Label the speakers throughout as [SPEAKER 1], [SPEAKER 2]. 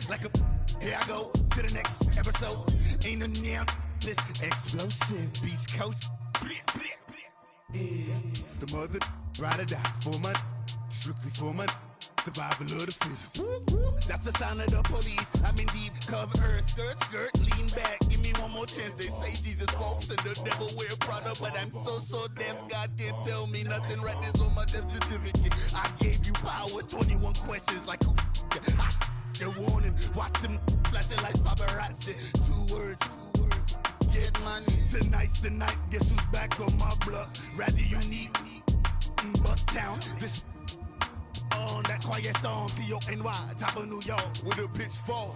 [SPEAKER 1] like a. Here I go to the next episode. Ain't no damn this explosive Beast Coast. Yeah. The mother ride or die for my strictly for my survival of the fittest. That's the sign of the police. I'm in deep cover earth, skirt, lean back. Give me one more chance. They say Jesus walks and the devil wear Prada, but I'm so deaf. God can't tell me nothing. Right there's on my death certificate. I gave you power. 21 questions like who? They're warning. Watch them flashing like paparazzi. Two words. Get money. Tonight's the night. Guess who's back on my block? Rather unique. Bucktown. This on that quiet storm. T-O-N-Y. Top of New York with a pitchfork.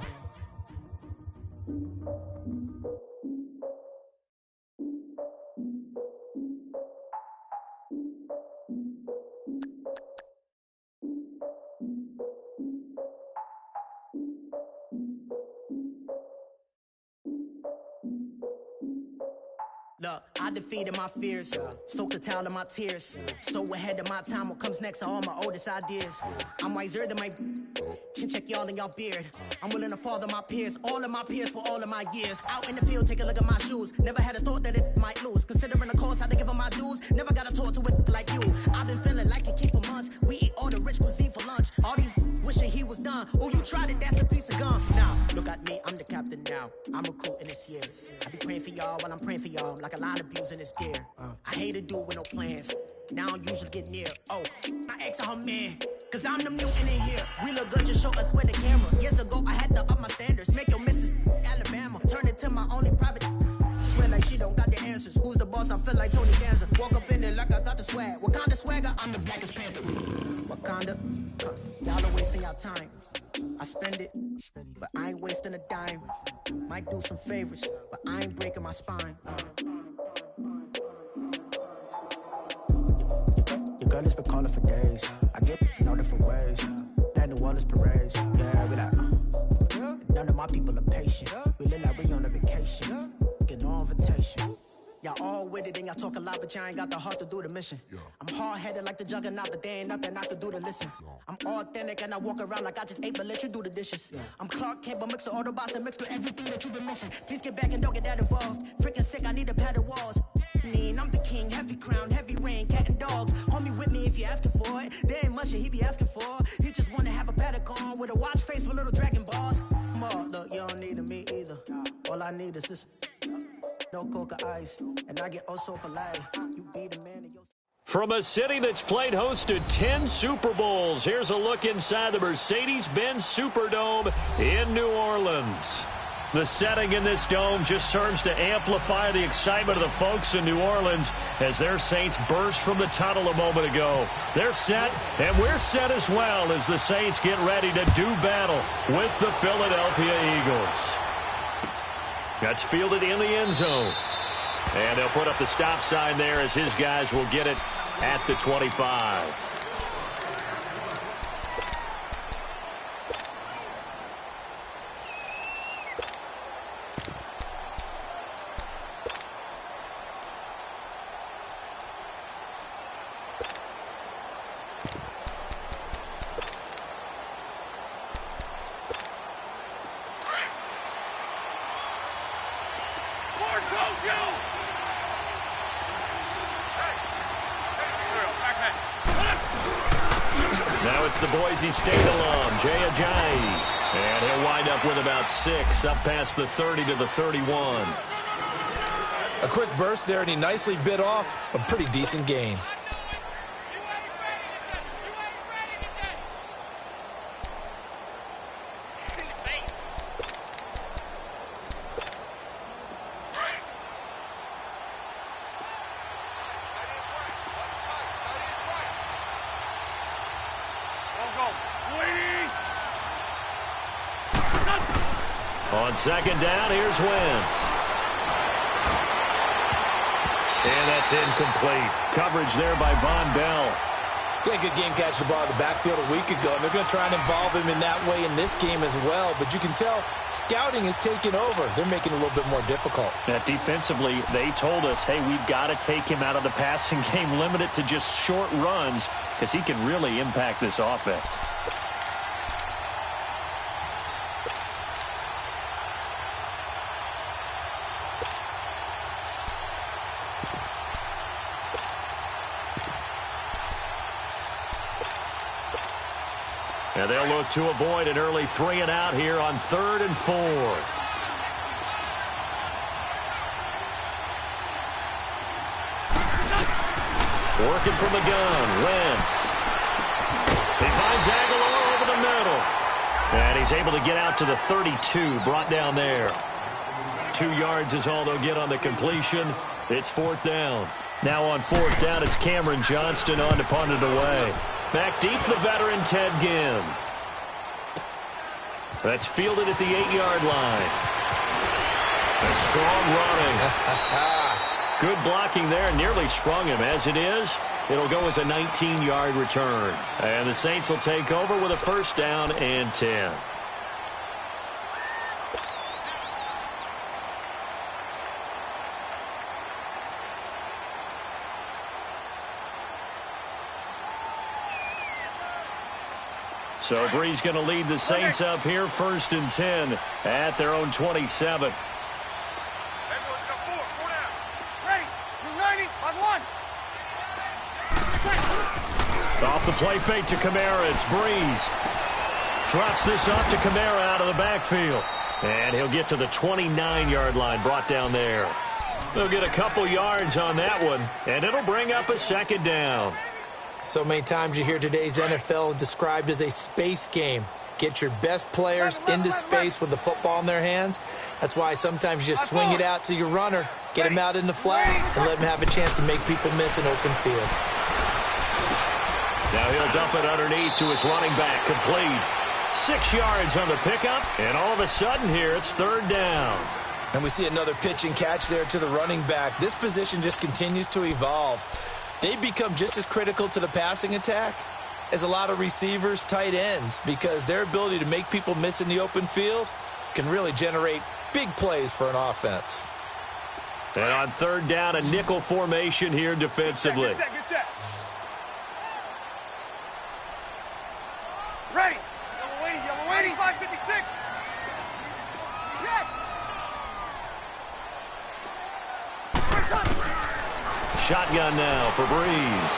[SPEAKER 2] Look, I defeated my fears, soaked the towel in my tears. So ahead of my time, what comes next are all my oldest ideas. I'm wiser than my chin check y'all in y'all beard. I'm willing to father my peers, all of my peers for all of my years. Out in the field, take a look at my shoes. Never had a thought that it might lose. Considering the cost, I had to give them my dues. Never got to talk to it like you. I've been feeling like a kid for months. We eat all the rich cuisine for lunch. All these wishing he was done. Oh, you tried it, that's a piece of gum. Now, look at me, I'm the captain now. I'm recruiting this year. I be praying for y'all while I'm praying for y'all. Like a line of abusing this deer. I hate to do it with no plans. Now I usually get near. Oh, my ex her man. Cause I'm the mutant in here. We look good, just show us where the camera. Years ago, I had to up my standards. Make your missus Alabama. Turn it to my only private. Swear like she don't got the answers. Who's the boss? I feel like Tony Danza. Walk up in there like I got the swag. Wakanda swagger, I'm the blackest panther. Wakanda, y'all are wasting your time. I spend it, but I ain't wasting a dime. Might do some favors, but I ain't breaking my spine. Your girl has been calling for days. I get in all different ways. That New Orleans parades. Yeah, we like, none of my people are patient. We look like we on a vacation. Get no invitation. Y'all all with it and y'all talk a lot, but y'all ain't got the heart to do the mission. I'm hard-headed like the juggernaut, but there ain't nothing I can do to listen. I'm authentic and I walk around like I just ate, but let you do the dishes. I'm Clark Kent, but mix the Autobots and mixed with everything that you've been missing. Please get back and don't get that involved. Freaking sick, I need a padded walls. I'm the king, heavy crown, heavy rain, cat and dogs. Homie with me if you're asking for it. There ain't much that he be asking for. He just wanna have a paddock on with a watch face with little dragon balls. Look, you don't need me either. All I need is this. No coca ice, and I get oh so polite. You be the man of your...
[SPEAKER 3] From a city that's played host to 10 Super Bowls, here's a look inside the Mercedes-Benz Superdome in New Orleans. The setting in this dome just serves to amplify the excitement of the folks in New Orleans as their Saints burst from the tunnel a moment ago. They're set, and we're set as well as the Saints get ready to do battle with the Philadelphia Eagles. That's fielded in the end zone. And they'll put up the stop sign there as his guys will get it at the 25. Now it's the Boise State alum, Jay Ajayi. And he'll wind up with about 6, up past the 30 to the 31.
[SPEAKER 4] A quick burst there, and he nicely bit off a pretty decent gain.
[SPEAKER 3] On second down, here's Wentz. And that's incomplete. Coverage there by Von Bell.
[SPEAKER 4] He had a good game catching the ball in the backfield a week ago, and they're going to try and involve him in that way in this game as well. But you can tell scouting is taking over. They're making it a little bit more difficult.
[SPEAKER 3] That defensively, they told us, hey, we've got to take him out of the passing game, limit it to just short runs, because he can really impact this offense. And they'll look to avoid an early 3-and-out here on 3rd and 4. Working from the gun, Wentz. He finds Aguilar over the middle. And he's able to get out to the 32, brought down there. 2 yards is all they'll get on the completion. It's 4th down. Now on 4th down, it's Cameron Johnston on to punt it away. Back deep, the veteran Ted Ginn. That's fielded at the 8-yard line. A strong running. Good blocking there. Nearly sprung him. As it is, it'll go as a 19-yard return. And the Saints will take over with a 1st down and 10. So Bree's going to lead the Saints up here, 1st and 10 at their own 27. Off the play fake to Kamara, it's Breeze. Drops this up to Kamara out of the backfield. And he'll get to the 29-yard line, brought down there. They'll get a couple yards on that one, and it'll bring up a 2nd down.
[SPEAKER 4] So many times you hear today's NFL described as a space game. Get your best players into space with the football in their hands. That's why sometimes you just swing it out to your runner, get him out in the flat, and let him have a chance to make people miss an open field.
[SPEAKER 3] Now he'll dump it underneath to his running back, complete. 6 yards on the pickup, and all of a sudden here it's 3rd down.
[SPEAKER 4] And we see another pitch and catch there to the running back. This position just continues to evolve. They become just as critical to the passing attack as a lot of receivers, tight ends, because their ability to make people miss in the open field can really generate big plays for an offense.
[SPEAKER 3] And on 3rd down, a nickel formation here defensively.
[SPEAKER 5] Get set. Ready. Yellow waiting. 556. Yes.
[SPEAKER 3] Shotgun now for Breeze.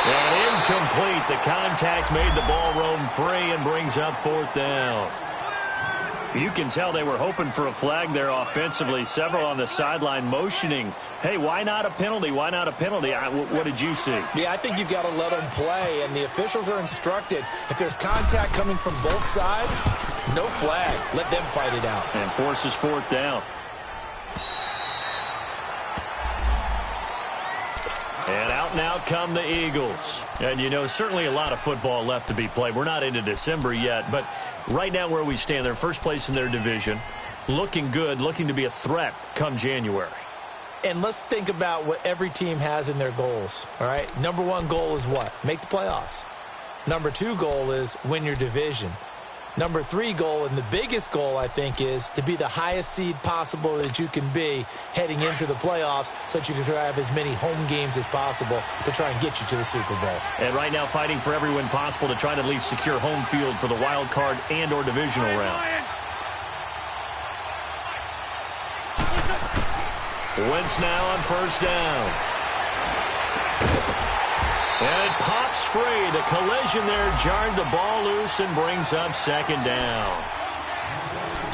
[SPEAKER 3] And incomplete. The contact made the ball roam free and brings up 4th down. You can tell they were hoping for a flag there offensively. Several on the sideline motioning, hey, why not a penalty? Why not a penalty? What did you see?
[SPEAKER 4] Yeah, I think you've got to let them play, and the officials are instructed. If there's contact coming from both sides, no flag. Let them fight it out.
[SPEAKER 3] And forces 4th down. And out and out come the Eagles. And, you know, certainly a lot of football left to be played. We're not into December yet, but right now where we stand, they're first place in their division, looking good, looking to be a threat come January.
[SPEAKER 4] And let's think about what every team has in their goals, all right? Number 1 goal is what? Make the playoffs. Number 2 goal is win your division. Number 3 goal, and the biggest goal, I think, is to be the highest seed possible that you can be heading into the playoffs so that you can try to have as many home games as possible to try and get you to the Super Bowl.
[SPEAKER 3] And right now fighting for every win possible to try to at least secure home field for the wild card and or divisional round. Wentz now on 1st down. And it pops free. The collision there jarred the ball loose and brings up 2nd down.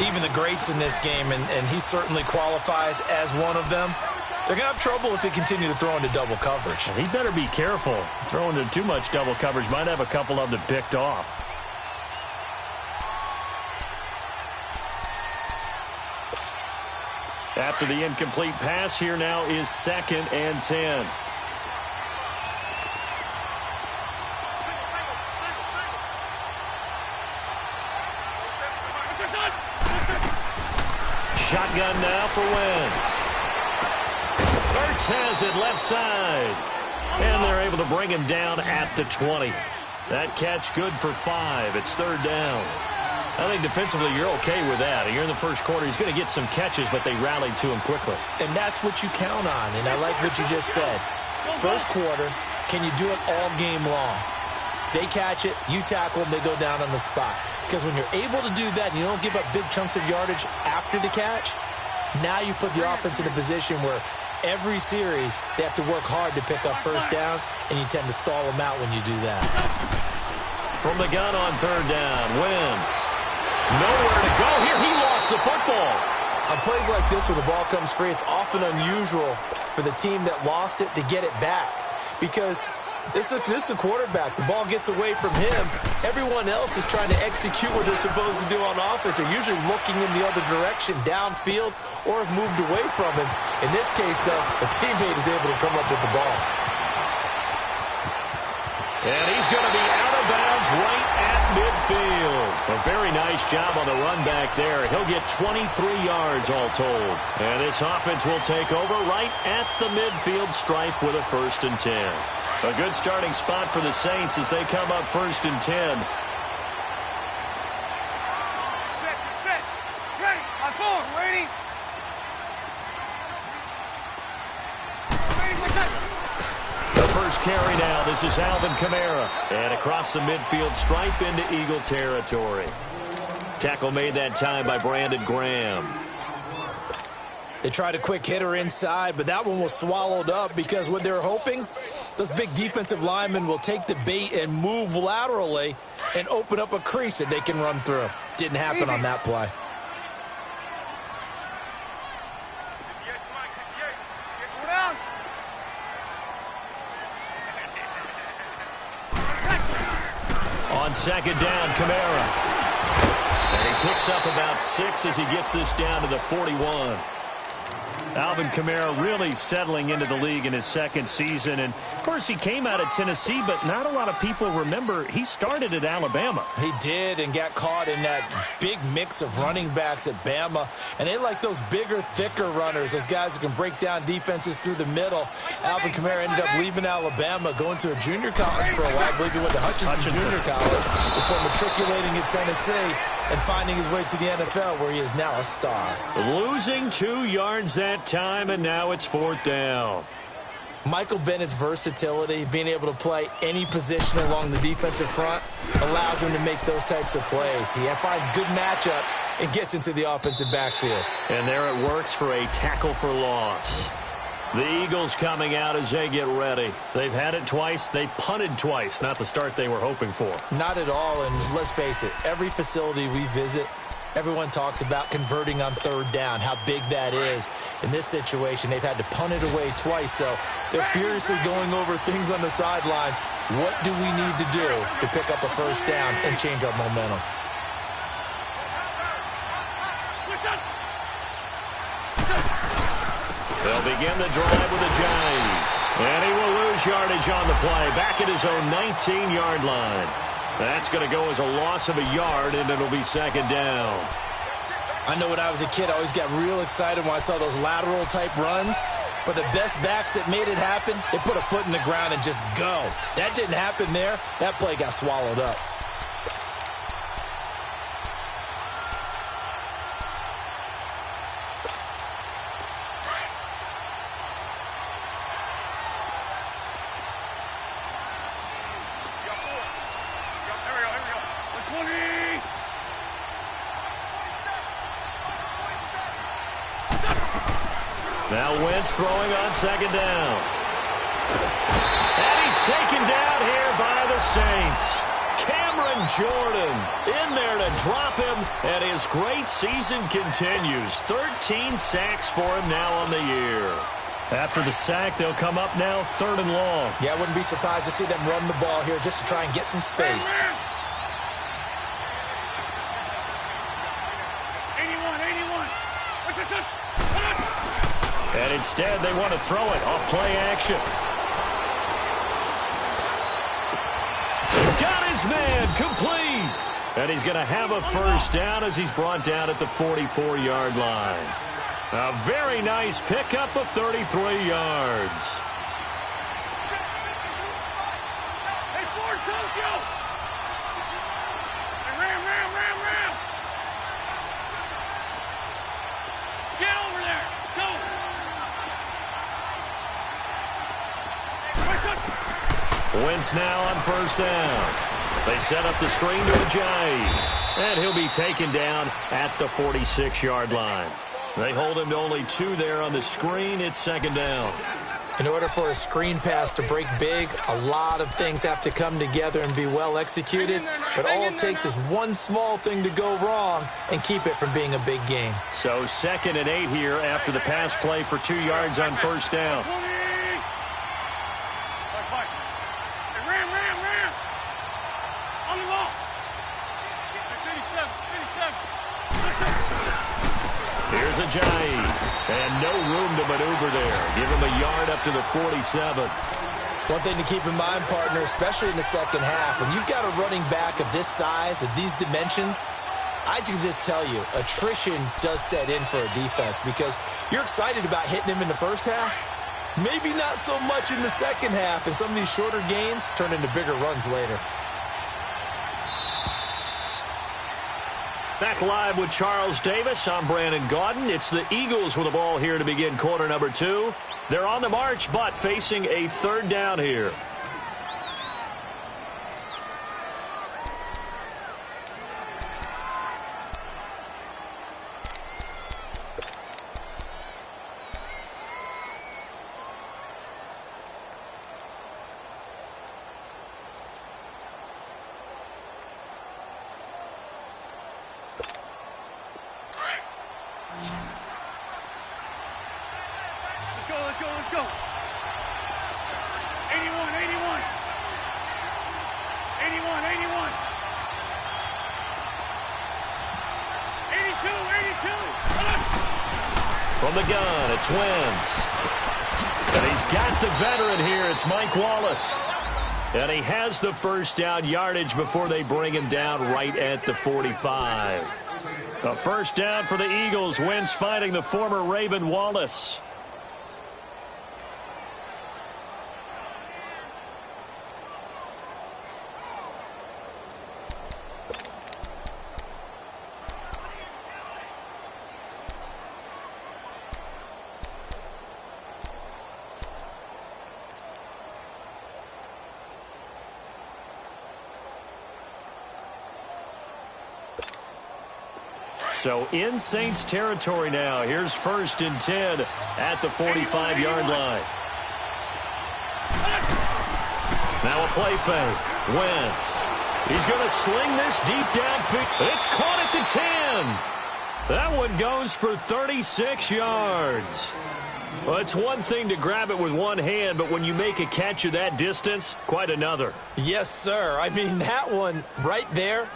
[SPEAKER 4] Even the greats in this game, and he certainly qualifies as one of them, they're going to have trouble if they continue to throw into double coverage.
[SPEAKER 3] He better be careful. Throwing into too much double coverage might have a couple of them picked off. After the incomplete pass, here now is 2nd and 10. Shotgun now for Wentz. Ertz has it left side. And they're able to bring him down at the 20. That catch good for 5. It's 3rd down. I think defensively you're okay with that. You're in the first quarter. He's going to get some catches, but they rallied to him quickly.
[SPEAKER 4] And that's what you count on, and I like what you just said. First quarter, can you do it all game long? They catch it, you tackle them, they go down on the spot. Because when you're able to do that and you don't give up big chunks of yardage after the catch, now you put the offense in a position where every series they have to work hard to pick up 1st downs, and you tend to stall them out when you do that.
[SPEAKER 3] from the gun on third down. Wentz. Nowhere to go here. He lost the football.
[SPEAKER 4] On plays like this where the ball comes free, it's often unusual for the team that lost it to get it back. Because this is the quarterback. The ball gets away from him. Everyone else is trying to execute what they're supposed to do on offense. They're usually looking in the other direction, downfield, or have moved away from him. In this case, though, a teammate is able to come up with the ball.
[SPEAKER 3] And he's going to be out of bounds right at midfield. A very nice job on the run back there. He'll get 23 yards all told. And this offense will take over right at the midfield stripe with a 1st and 10. A good starting spot for the Saints as they come up 1st and 10.
[SPEAKER 5] Set. Ready. On forward. Waiting.
[SPEAKER 3] The first carry now. This is Alvin Kamara. And across the midfield stripe into Eagle territory. Tackle made that time by Brandon Graham.
[SPEAKER 4] They tried a quick hitter inside, but that one was swallowed up because what they're hoping, those big defensive linemen will take the bait and move laterally and open up a crease that they can run through. Didn't happen on that play.
[SPEAKER 3] On 2nd down, Kamara. And he picks up about 6 as he gets this down to the 41. Alvin Kamara really settling into the league in his 2nd season. And, of course, he came out of Tennessee, but not a lot of people remember he started at Alabama.
[SPEAKER 4] He did and got caught in that big mix of running backs at Bama. And they like those bigger, thicker runners, those guys who can break down defenses through the middle. Alvin Kamara ended up leaving Alabama, going to a junior college for a while. I believe he went to Hutchinson Junior College before matriculating at Tennessee and finding his way to the NFL, where he is now a star.
[SPEAKER 3] Losing 2 yards that time, and now it's 4th down.
[SPEAKER 4] Michael Bennett's versatility, being able to play any position along the defensive front, allows him to make those types of plays. He finds good matchups and gets into the offensive backfield.
[SPEAKER 3] And there it works for a tackle for loss. The Eagles coming out as they get ready. They've had it twice. They've punted twice. Not the start they were hoping for.
[SPEAKER 4] Not at all, and let's face it, every facility we visit, everyone talks about converting on 3rd down, how big that is. In this situation, they've had to punt it away twice, so they're furiously going over things on the sidelines. What do we need to do to pick up a 1st down and change our momentum?
[SPEAKER 3] They'll begin the drive with a jive. And he will lose yardage on the play. Back at his own 19-yard line. That's going to go as a loss of a yard, and it'll be 2nd down.
[SPEAKER 4] I know when I was a kid, I always got real excited when I saw those lateral-type runs. But the best backs that made it happen, they put a foot in the ground and just go. That didn't happen there. That play got swallowed up.
[SPEAKER 3] Now Wentz throwing on 2nd down. And he's taken down here by the Saints. Cameron Jordan in there to drop him, and his great season continues. 13 sacks for him now on the year. After the sack, they'll come up now 3rd and long.
[SPEAKER 4] Yeah, I wouldn't be surprised to see them run the ball here just to try and get some space.
[SPEAKER 5] 81. What's this one?
[SPEAKER 3] And instead, they want to throw it off play action. Got his man complete. And he's going to have a 1st down as he's brought down at the 44-yard line. A very nice pickup of 33 yards.
[SPEAKER 5] Hey, Ford, Tokyo! Hey, Ram! Get over there! Go!
[SPEAKER 3] Wentz now on 1st down. They set up the screen to Ajayi. And he'll be taken down at the 46-yard line. They hold him to only 2 there on the screen. It's 2nd down.
[SPEAKER 4] In order for a screen pass to break big, a lot of things have to come together and be well executed. But all it takes is one small thing to go wrong and keep it from being a big game.
[SPEAKER 3] So 2nd and 8 here after the pass play for 2 yards on first down. Here's Ajayi, and no room to maneuver there. Give him a yard up to the 47.
[SPEAKER 4] One thing to keep in mind, partner, especially in the second half, when you've got a running back of this size, of these dimensions, I can just tell you, attrition does set in for a defense because you're excited about hitting him in the first half. Maybe not so much in the second half, and some of these shorter gains turn into bigger runs later.
[SPEAKER 3] Back live with Charles Davis. I'm Brandon Gaudin. It's the Eagles with the ball here to begin quarter number 2. They're on the march, but facing a 3rd down here.
[SPEAKER 5] Let's go. 81. 82.
[SPEAKER 3] From the gun, it's Wentz. And he's got the veteran here. It's Mike Wallace. And he has the first down yardage before they bring him down right at the 45. A first down for the Eagles. Wentz finding the former Raven Wallace. So in Saints territory now. Here's 1st and 10 at the 45-yard line. Now a play fake. Wentz. He's going to sling this deep downfield. It's caught at the 10. That one goes for 36 yards. Well, it's one thing to grab it with one hand, but when you make a catch of that distance, quite another.
[SPEAKER 4] Yes, sir. I mean, that one right there,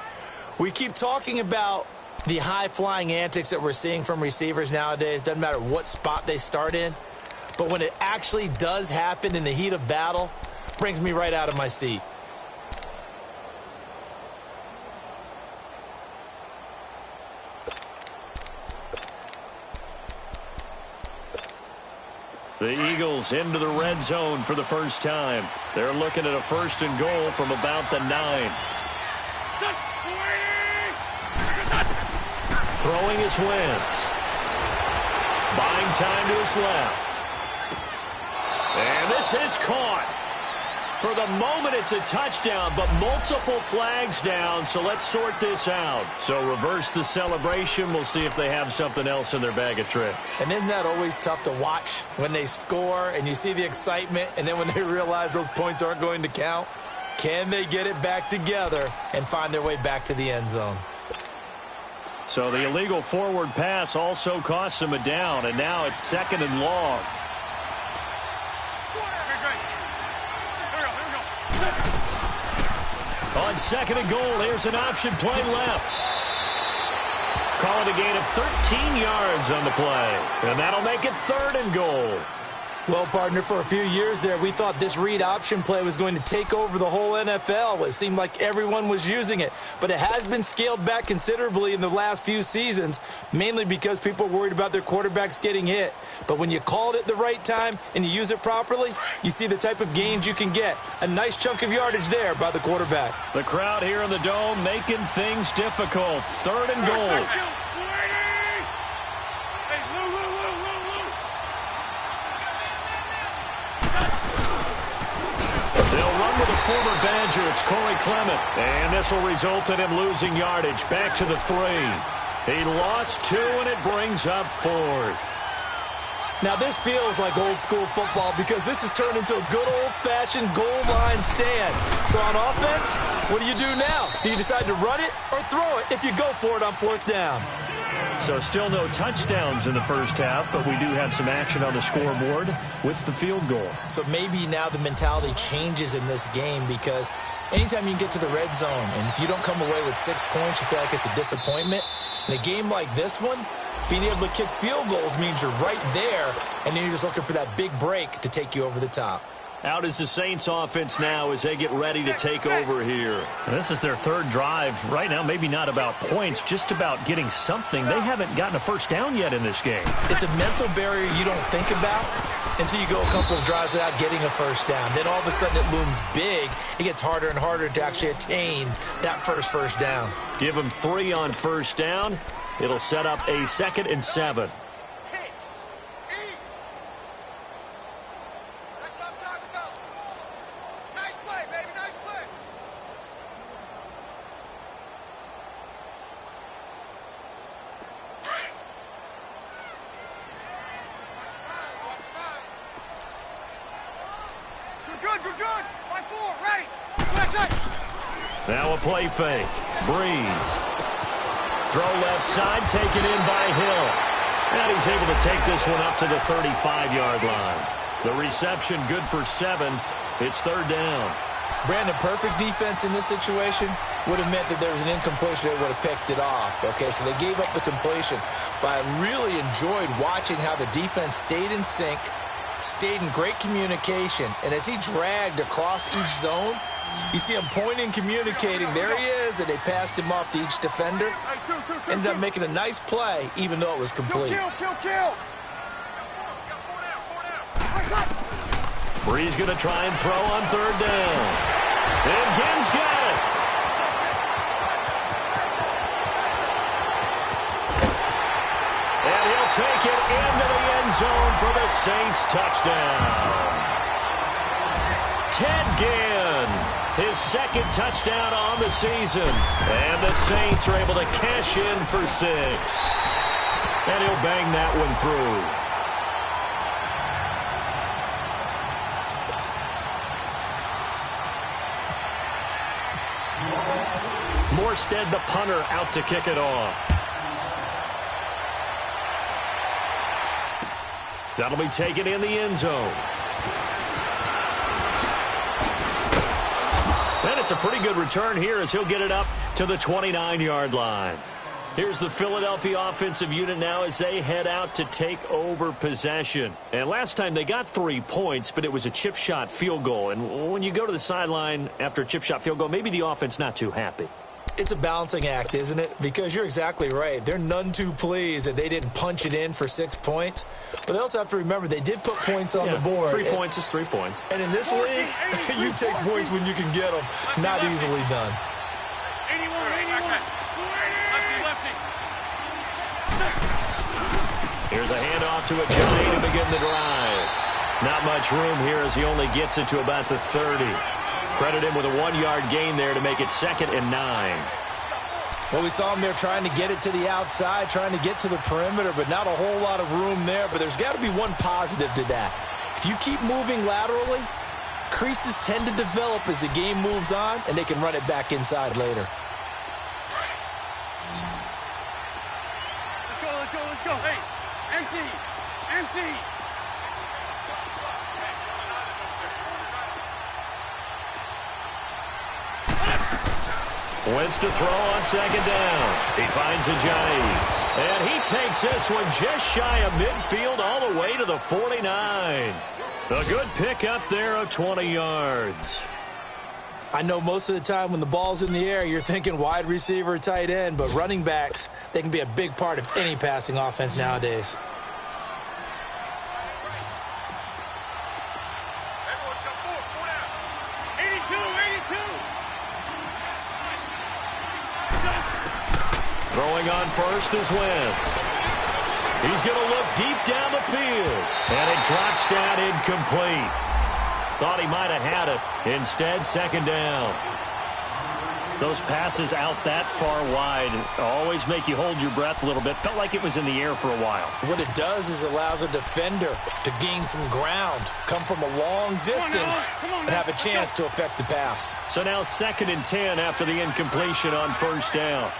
[SPEAKER 4] we keep talking about the high-flying antics that we're seeing from receivers nowadays. Doesn't matter what spot they start in. But when it actually does happen in the heat of battle, brings me right out of my seat.
[SPEAKER 3] The Eagles into the red zone for the first time. They're looking at a 1st and goal from about the 9. Throwing is Wentz. Buying time to his left. And this is caught. For the moment, it's a touchdown, but multiple flags down, so let's sort this out. So reverse the celebration. We'll see if they have something else in their bag of tricks.
[SPEAKER 4] And isn't that always tough to watch when they score and you see the excitement, and then when they realize those points aren't going to count? Can they get it back together and find their way back to the end zone?
[SPEAKER 3] So the illegal forward pass also costs him a down, and now it's 2nd and long. On 2nd and goal, here's an option play left. Calling a gain of 13 yards on the play, and that'll make it 3rd and goal.
[SPEAKER 4] Well, partner, for a few years there, we thought this read option play was going to take over the whole NFL. It seemed like everyone was using it, but it has been scaled back considerably in the last few seasons, mainly because people are worried about their quarterbacks getting hit. But when you call it at the right time and you use it properly, you see the type of gains you can get. A nice chunk of yardage there by the quarterback.
[SPEAKER 3] The crowd here in the Dome making things difficult. 3rd and goal. Former Badger, it's Corey Clement. And this will result in him losing yardage. Back to the 3. He lost 2, and it brings up 4th.
[SPEAKER 4] Now, this feels like old-school football because this has turned into a good old-fashioned goal line stand. So on offense, what do you do now? Do you decide to run it or throw it if you go for it on 4th down?
[SPEAKER 3] So still no touchdowns in the first half, but we do have some action on the scoreboard with the field goal.
[SPEAKER 4] So maybe now the mentality changes in this game because anytime you can get to the red zone, and if you don't come away with 6 points, you feel like it's a disappointment. In a game like this one, being able to kick field goals means you're right there, and then you're just looking for that big break to take you over the top.
[SPEAKER 3] Out is the Saints offense now as they get ready to take over here. This is their 3rd drive. Right now, maybe not about points, just about getting something. They haven't gotten a first down yet in this game.
[SPEAKER 4] It's a mental barrier you don't think about until you go a couple of drives without getting a first down. Then all of a sudden it looms big. It gets harder and harder to actually attain that first down.
[SPEAKER 3] Give them 3 on first down. It'll set up a 2nd and 7. Now a play fake. Breeze. Throw left side, taken in by Hill. And he's able to take this one up to the 35-yard line. The reception good for 7. It's 3rd down.
[SPEAKER 4] Brandon, perfect defense in this situation would have meant that there was an incompletion. They would have picked it off. Okay, so they gave up the completion. But I really enjoyed watching how the defense stayed in sync, stayed in great communication. And as he dragged across each zone, you see him pointing, communicating. There he is, and they passed him off to each defender. Ended up making a nice play, even though it was complete.
[SPEAKER 5] Kill.
[SPEAKER 3] Breeze going to try and throw on 3rd down. And Gibbs got it. And he'll take it into the end zone for the Saints touchdown. Ted Ginn, his 2nd touchdown on the season. And the Saints are able to cash in for 6. And he'll bang that one through. Morstead, the punter, out to kick it off. That'll be taken in the end zone. And it's a pretty good return here as he'll get it up to the 29-yard line. Here's the Philadelphia offensive unit now as they head out to take over possession. And last time they got 3 points, but it was a chip shot field goal. And when you go to the sideline after a chip shot field goal, maybe the offense not too happy.
[SPEAKER 4] It's a balancing act, isn't it? Because you're exactly right. They're none too pleased that they didn't punch it in for 6 points. But they also have to remember they did put points on the board.
[SPEAKER 3] 3 points is 3 points.
[SPEAKER 4] And in this league, you take points when you can get them. Not easily done.
[SPEAKER 3] Here's a handoff to Ajayi to begin the drive. Not much room here as he only gets it to about the 30. Credit him with a 1-yard gain there to make it 2nd and 9.
[SPEAKER 4] Well, we saw him there trying to get it to the outside, trying to get to the perimeter, but not a whole lot of room there. But there's got to be one positive to that. If you keep moving laterally, creases tend to develop as the game moves on, and they can run it back inside later.
[SPEAKER 5] Let's go. Hey, empty.
[SPEAKER 3] Wentz to throw on 2nd down. He finds Ajayi. And he takes this one just shy of midfield all the way to the 49. A good pick up there of 20 yards.
[SPEAKER 4] I know most of the time when the ball's in the air, you're thinking wide receiver, tight end, but running backs, they can be a big part of any passing offense nowadays.
[SPEAKER 3] Throwing on first is Wentz. He's going to look deep down the field. And it drops down incomplete. Thought he might have had it. Instead, 2nd down. Those passes out that far wide always make you hold your breath a little bit. Felt like it was in the air for a while.
[SPEAKER 4] What it does is allows a defender to gain some ground, come from a long distance, and have a chance to affect the pass.
[SPEAKER 3] So now 2nd and 10 after the incompletion on first down.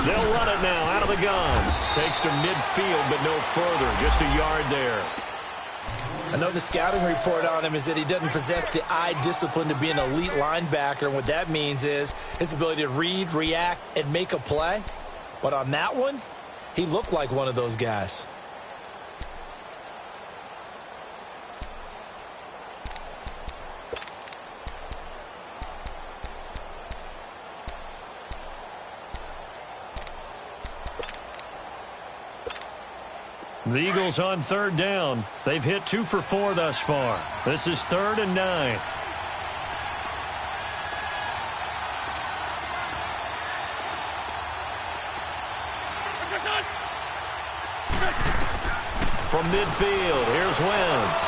[SPEAKER 3] They'll run it now out of the gun. Takes to midfield, but no further. Just a yard there.
[SPEAKER 4] Another scouting report on him is that he doesn't possess the eye discipline to be an elite linebacker. And what that means is his ability to read, react, and make a play. But on that one, he looked like one of those guys.
[SPEAKER 3] The Eagles on 3rd down. They've hit 2 for 4 thus far. This is 3rd and 9. From midfield, here's Wentz.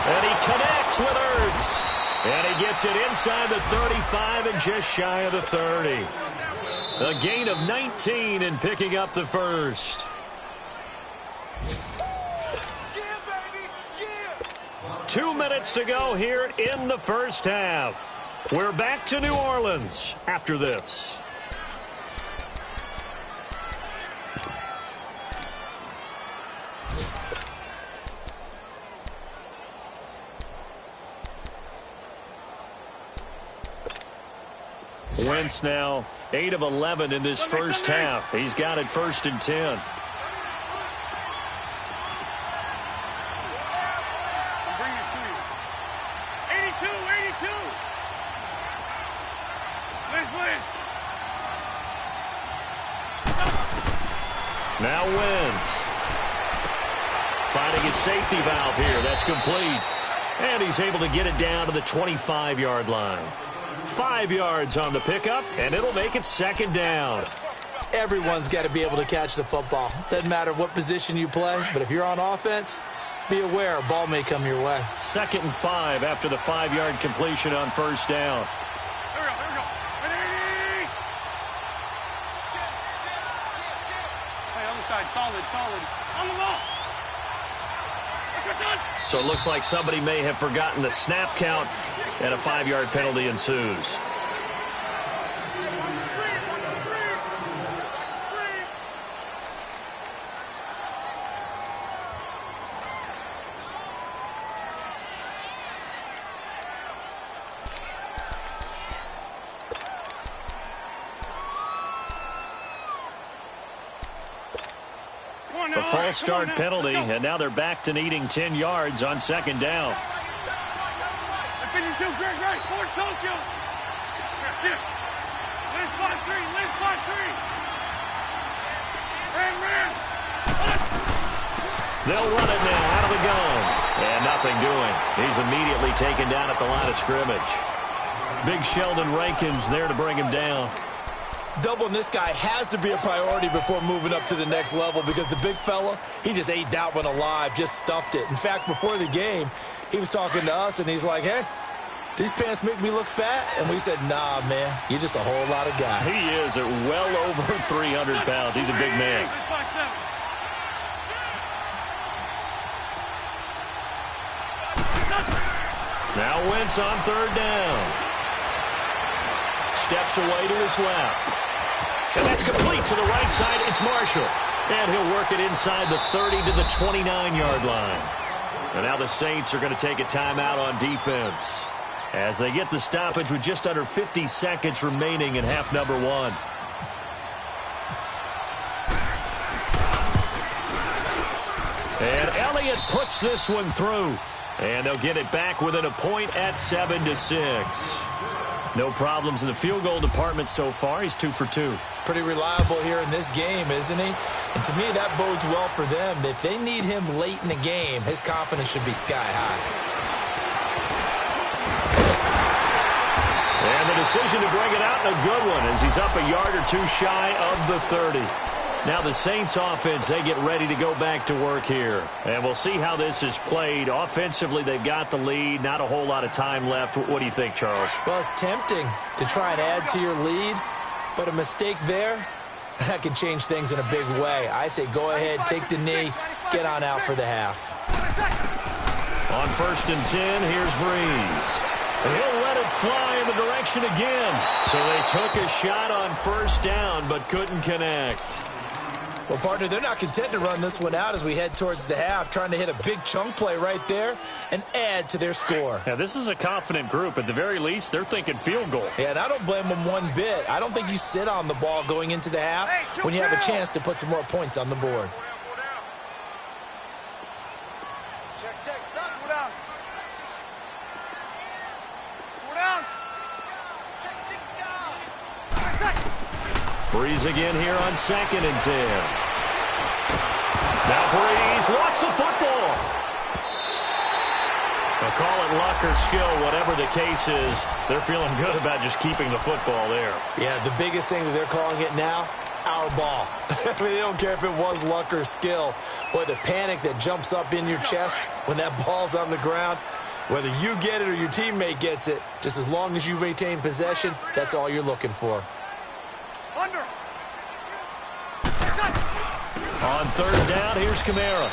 [SPEAKER 3] And he connects with Ertz. And he gets it inside the 35 and just shy of the 30. A gain of 19 and picking up the first. 2 minutes to go here in the first half. We're back to New Orleans after this. Wentz now 8 of 11 in this first half. He's got it 1st and 10. Now Wentz. Finding his safety valve here. That's complete. And he's able to get it down to the 25-yard line. 5 yards on the pickup, and it'll make it 2nd down.
[SPEAKER 4] Everyone's got to be able to catch the football. Doesn't matter what position you play, but if you're on offense, be aware a ball may come your way.
[SPEAKER 3] 2nd and 5 after the 5-yard completion on first down.
[SPEAKER 5] Solid. On the ball.
[SPEAKER 3] So it looks like somebody may have forgotten the snap count, and a 5-yard penalty ensues. A false start penalty, and now they're back to needing 10 yards on 2nd down.
[SPEAKER 5] 52, great, Fort Tokyo. Liz 5-3. Ran.
[SPEAKER 3] They'll run it now out of the gun. And nothing doing. He's immediately taken down at the line of scrimmage. Big Sheldon Rankins there to bring him down.
[SPEAKER 4] Doubling this guy has to be a priority before moving up to the next level because the big fella, he just ate that one alive, just stuffed it. In fact, before the game, he was talking to us, and he's like, hey, these pants make me look fat? And we said, nah, man, you're just a whole lot of guy.
[SPEAKER 3] He is at well over 300 pounds. He's a big man. Now Wentz on 3rd down. Steps away to his left. And that's complete to the right side. It's Marshall. And he'll work it inside the 30 to the 29-yard line. And now the Saints are going to take a timeout on defense as they get the stoppage with just under 50 seconds remaining in half number 1. And Elliott puts this one through. And they'll get it back within a point at 7-6. No problems in the field goal department so far. He's 2 for 2.
[SPEAKER 4] Pretty reliable here in this game, isn't he? And to me, that bodes well for them. If they need him late in the game, his confidence should be sky high.
[SPEAKER 3] decision to bring it out, and a good one as he's up a yard or two shy of the 30. Now the Saints offense, they get ready to go back to work here. And we'll see how this is played. Offensively, they've got the lead. Not a whole lot of time left. What do you think, Charles?
[SPEAKER 4] Well, it's tempting to try and add to your lead, but a mistake there, that can change things in a big way. I say go ahead, take the knee, get on out for the half.
[SPEAKER 3] On 1st and 10, here's Breeze. He'll let it fly in the direction again. So they took a shot on 1st down, but couldn't connect.
[SPEAKER 4] Well, partner, they're not content to run this one out as we head towards the half, trying to hit a big chunk play right there and add to their score.
[SPEAKER 3] Yeah, this is a confident group. At the very least, they're thinking field goal.
[SPEAKER 4] Yeah, and I don't blame them one bit. I don't think you sit on the ball going into the half when you have a chance to put some more points on the board.
[SPEAKER 5] Check. Go down. Go down.
[SPEAKER 3] Breeze again here on 2nd and 10. Now Breeze lost the football. They'll call it luck or skill, whatever the case is. They're feeling good about just keeping the football there.
[SPEAKER 4] Yeah, the biggest thing that they're calling it now, our ball. I mean, they don't care if it was luck or skill. Boy, the panic that jumps up in your chest when that ball's on the ground, whether you get it or your teammate gets it, just as long as you maintain possession, that's all you're looking for.
[SPEAKER 5] Under.
[SPEAKER 3] On 3rd down, here's Kamara.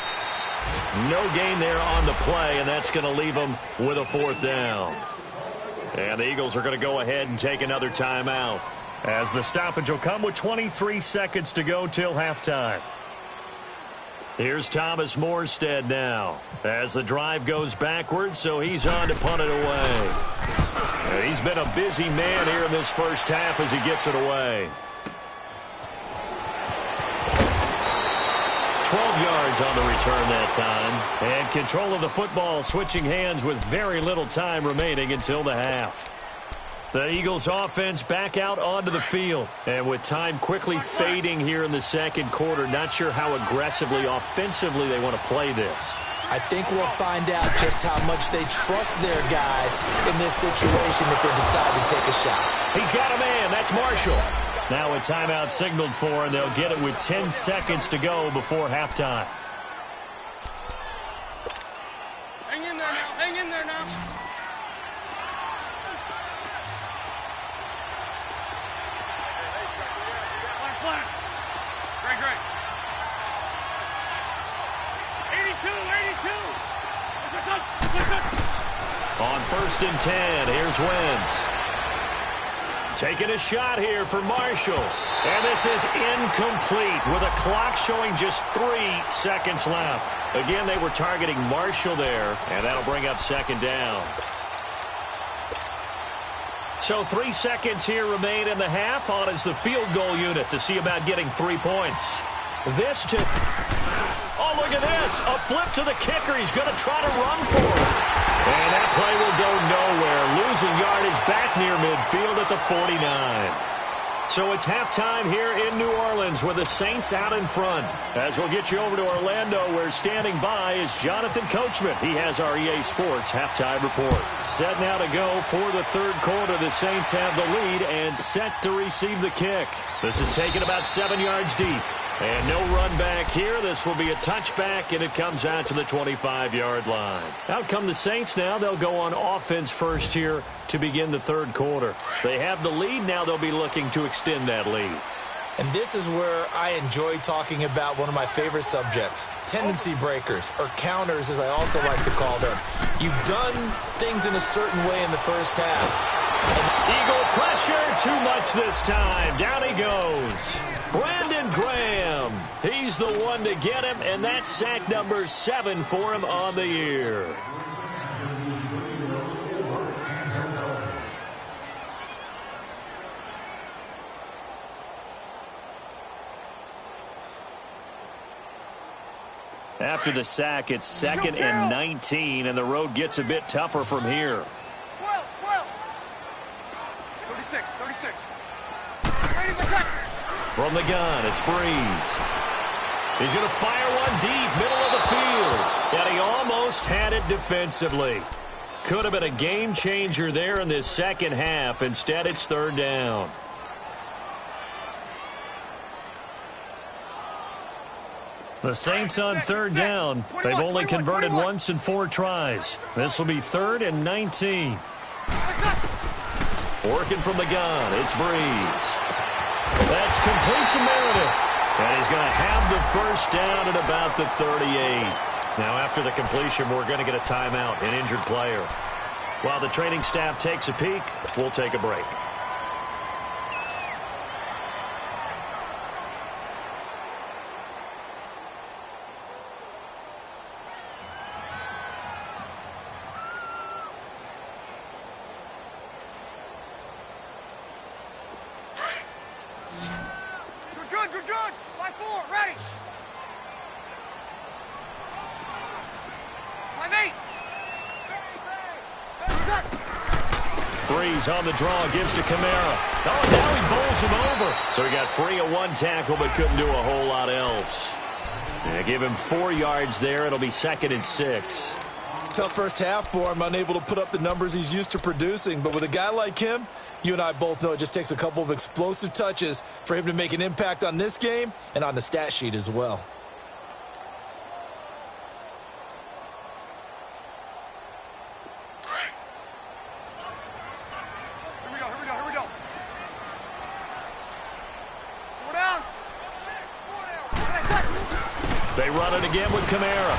[SPEAKER 3] No gain there on the play, and that's going to leave them with a 4th down. And the Eagles are going to go ahead and take another timeout, as the stoppage will come with 23 seconds to go till halftime. Here's Thomas Morstead now as the drive goes backwards, so he's on to punt it away. And he's been a busy man here in this first half as he gets it away. 12 yards on the return that time. And control of the football switching hands with very little time remaining until the half. The Eagles offense back out onto the field. And with time quickly fading here in the 2nd quarter, not sure how aggressively, offensively they want to play this.
[SPEAKER 4] I think we'll find out just how much they trust their guys in this situation if they decide to take a shot.
[SPEAKER 3] He's got a man. That's Marshall. Now a timeout signaled for, and they'll get it with 10 seconds to go before halftime.
[SPEAKER 5] Hang in there now. Hang in there now. Flat. Great. 82.
[SPEAKER 3] On 1st and 10, here's Wentz. Taking a shot here for Marshall. And this is incomplete with a clock showing just 3 seconds left. Again, they were targeting Marshall there, and that'll bring up 2nd down. So 3 seconds here remain in the half. On is the field goal unit to see about getting 3 points. This to... Oh, look at this. A flip to the kicker. He's going to try to run for it. And that play will go nowhere. Losing yardage back near midfield at the 49. So it's halftime here in New Orleans with the Saints out in front. As we'll get you over to Orlando, where standing by is Jonathan Coachman. He has our EA Sports halftime report. Set now to go for the 3rd quarter. The Saints have the lead and set to receive the kick. This is taken about 7 yards deep. And no run back here. This will be a touchback, and it comes out to the 25-yard line. Out come the Saints now. They'll go on offense first here to begin the 3rd quarter. They have the lead. Now they'll be looking to extend that lead.
[SPEAKER 4] And this is where I enjoy talking about one of my favorite subjects, tendency breakers, or counters as I also like to call them. You've done things in a certain way in the first half.
[SPEAKER 3] Eagle pressure, too much this time. Down he goes. Brandon Graham. He's the one to get him, and that's sack number 7 for him on the year. After the sack, it's 2nd and 19, and the road gets a bit tougher from here.
[SPEAKER 5] 12. 36. Ready to cut.
[SPEAKER 3] From the gun, it's Breeze. He's going to fire one deep, middle of the field. And he almost had it defensively. Could have been a game changer there in this second half. Instead, it's third down. The Saints on third down. They've only converted once in 4 tries. This will be 3rd and 19. Working from the gun, it's Breeze. That's complete to Meredith. And he's going to have the first down at about the 38. Now, after the completion, we're going to get a timeout, an injured player. While the training staff takes a peek, we'll take a break.
[SPEAKER 5] Good. Line 4, ready. Line 8.
[SPEAKER 3] Breeze on the draw, gives to Kamara. Oh, now he bowls him over. So he got free of 1 tackle, but couldn't do a whole lot else. Yeah, give him 4 yards there. It'll be 2nd and 6.
[SPEAKER 4] Tough first half for him, unable to put up the numbers he's used to producing. But with a guy like him, you and I both know it just takes a couple of explosive touches for him to make an impact on this game and on the stat sheet as well.
[SPEAKER 5] Here we go. 4 down.
[SPEAKER 3] They run it again with Kamara.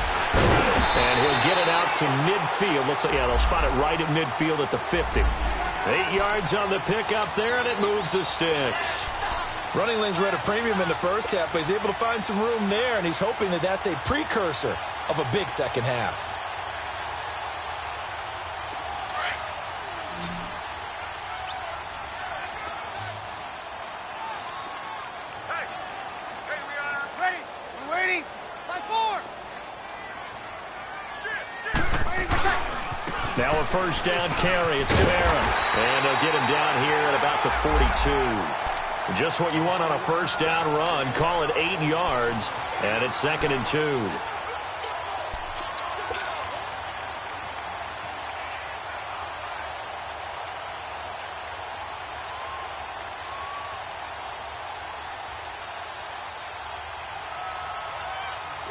[SPEAKER 3] And he'll get it out to midfield. Looks like, yeah, they'll spot it right at midfield at the 50. 8 yards on the pickup there, and it moves the sticks.
[SPEAKER 4] Running lanes were at a premium in the first half, but he's able to find some room there, and he's hoping that that's a precursor of a big second half.
[SPEAKER 5] Hey, we are ready. We're waiting. Line 4. Waiting for check.
[SPEAKER 3] Now a first down carry. It's Kamara. And they'll get him down here at about the 42. Just what you want on a first down run. Call it 8 yards. And it's 2nd and 2.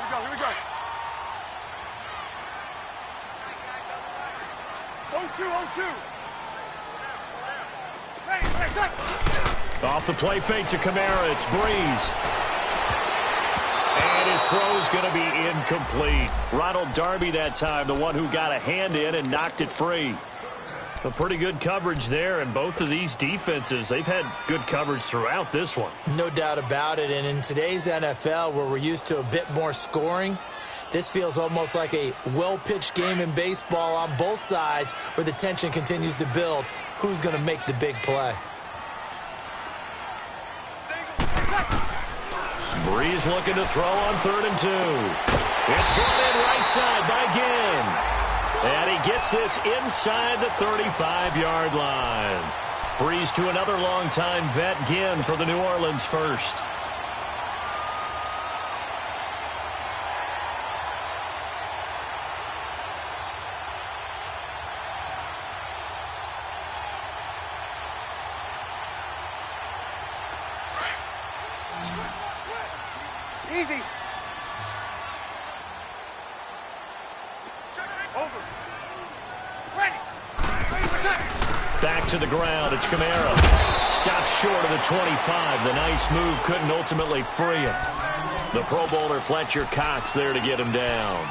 [SPEAKER 5] Here we go. 0-2. Ready, set.
[SPEAKER 3] Off the play fake to Kamara. It's Breeze. And his throw's going to be incomplete. Ronald Darby that time, the one who got a hand in and knocked it free. A pretty good coverage there, and both of these defenses, they've had good coverage throughout this one.
[SPEAKER 4] No doubt about it, and in today's NFL, where we're used to a bit more scoring, this feels almost like a well-pitched game in baseball on both sides where the tension continues to build. Who's going to make the big play?
[SPEAKER 3] Breeze looking to throw on 3rd and 2. It's brought in right side by Ginn. And he gets this inside the 35-yard line. Breeze to another longtime vet, Ginn, for the New Orleans first.
[SPEAKER 5] Easy. Over. Ready.
[SPEAKER 3] Back to the ground. It's Kamara. Stops short of the 25. The nice move couldn't ultimately free him. The Pro Bowler Fletcher Cox there to get him down.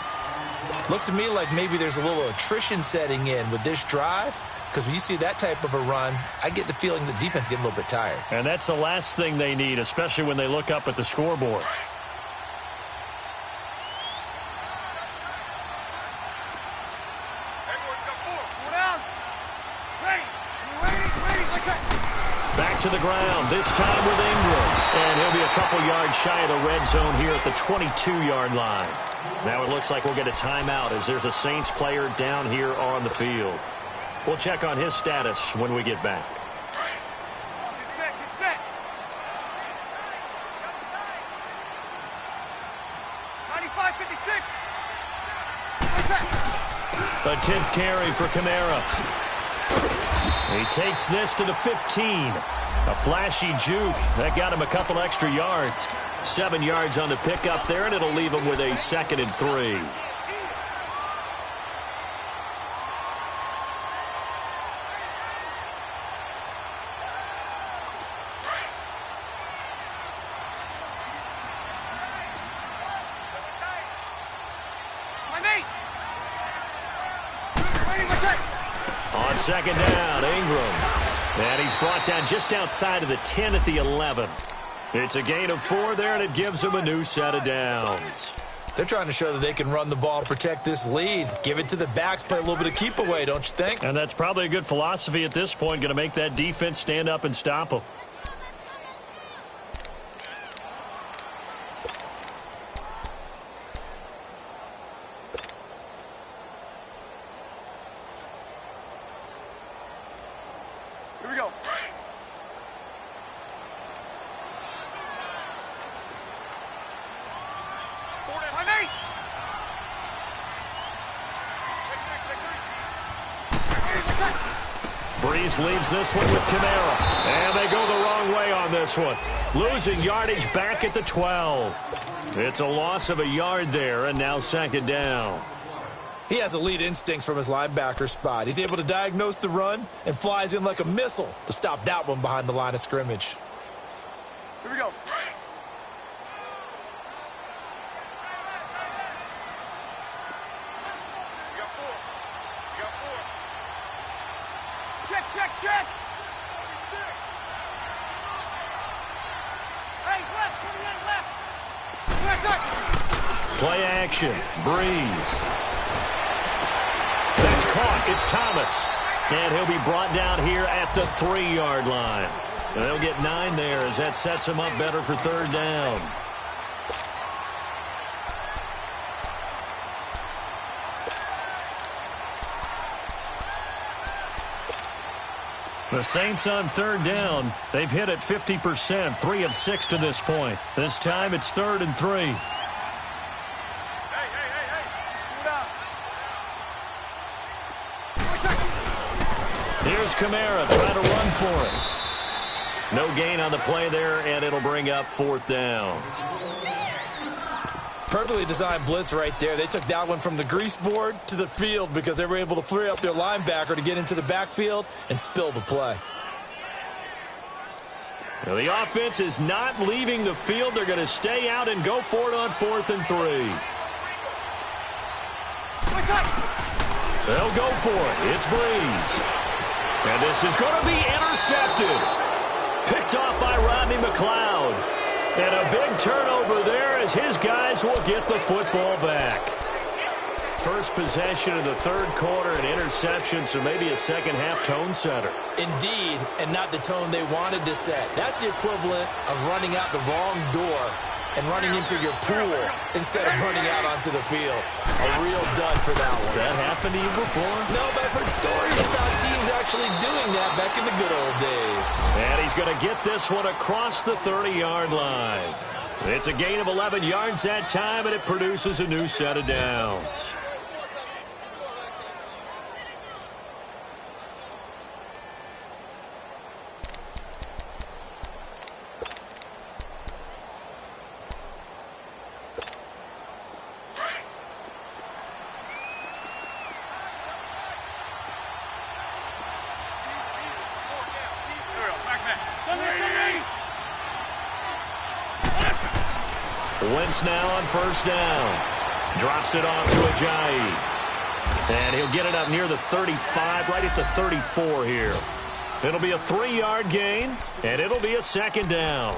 [SPEAKER 4] Looks to me like maybe there's a little attrition setting in with this drive, because when you see that type of a run, I get the feeling the defense getting a little bit tired.
[SPEAKER 3] And that's the last thing they need, especially when they look up at the scoreboard. Back to the ground, this time with Ingram. And he'll be a couple yards shy of the red zone here at the 22-yard line. Now it looks like we'll get a timeout as there's a Saints player down here on the field. We'll check on his status when we get back.
[SPEAKER 5] Get set. 95-56. Get set.
[SPEAKER 3] A 10th carry for Kamara. He takes this to the 15. A flashy juke. That got him a couple extra yards. 7 yards on the pickup there, and it'll leave him with a 2nd and 3. On 2nd down, Ingram. And he's brought down just outside of the 10 at the 11. It's a gain of 4 there, and it gives him a new set of downs.
[SPEAKER 4] They're trying to show that they can run the ball and protect this lead. Give it to the backs, play a little bit of keep away, don't you think?
[SPEAKER 3] And that's probably a good philosophy at this point, going to make that defense stand up and stop them.
[SPEAKER 5] Here we go.
[SPEAKER 3] Breeze leaves this one with Kamara. And they go the wrong way on this one. Losing yardage back at the 12. It's a loss of a yard there, and now 2nd down.
[SPEAKER 4] He has elite instincts from his linebacker spot. He's able to diagnose the run and flies in like a missile to stop that one behind the line of scrimmage.
[SPEAKER 5] Here we go. Check. Hey, left.
[SPEAKER 3] Play action. Breeze. That's caught. It's Thomas. And he'll be brought down here at the 3-yard line. And they'll get 9 there as that sets him up better for 3rd down. The Saints on 3rd down. They've hit it 50%, 3 of 6 to this point. This time it's 3rd and 3.
[SPEAKER 5] Hey.
[SPEAKER 3] Here's Kamara trying to run for it. No gain on the play there, and it'll bring up 4th down.
[SPEAKER 4] Perfectly designed blitz right there. They took that one from the grease board to the field because they were able to flare up their linebacker to get into the backfield and spill the play.
[SPEAKER 3] Now the offense is not leaving the field. They're going to stay out and go for it on 4th and 3. They'll go for it. It's Breeze. And this is going to be intercepted. Picked off by Rodney McLeod. And a big turnover there as his guys will get the football back. First possession of the 3rd quarter, an interception, so maybe a second-half tone setter.
[SPEAKER 4] Indeed, and not the tone they wanted to set. That's the equivalent of running out the wrong door and running into your pool instead of running out onto the field. A real dud for that one.
[SPEAKER 3] Has that happened to you before?
[SPEAKER 4] No, but I've heard stories about teams actually doing that back in the good old days.
[SPEAKER 3] And he's going to get this one across the 30-yard line. It's a gain of 11 yards that time, and it produces a new set of downs. Wentz now on 1st down. Drops it off to Ajayi. And he'll get it up near the 35, right at the 34 here. It'll be a 3-yard gain, and it'll be a 2nd down.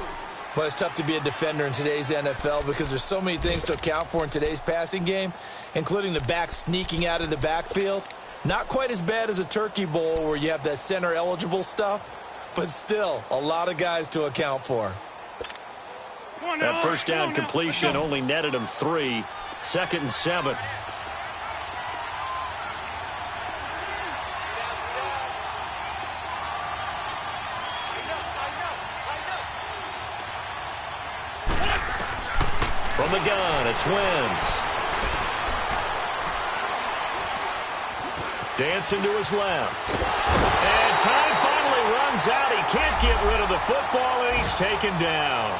[SPEAKER 4] Well, it's tough to be a defender in today's NFL because there's so many things to account for in today's passing game, including the back sneaking out of the backfield. Not quite as bad as a Turkey Bowl where you have that center-eligible stuff, but still a lot of guys to account for.
[SPEAKER 3] That 1st down completion only netted him 3. 2nd and 7. From the gun, it's Wentz. Dancing to his left. And time finally runs out. He can't get rid of the football, and he's taken down.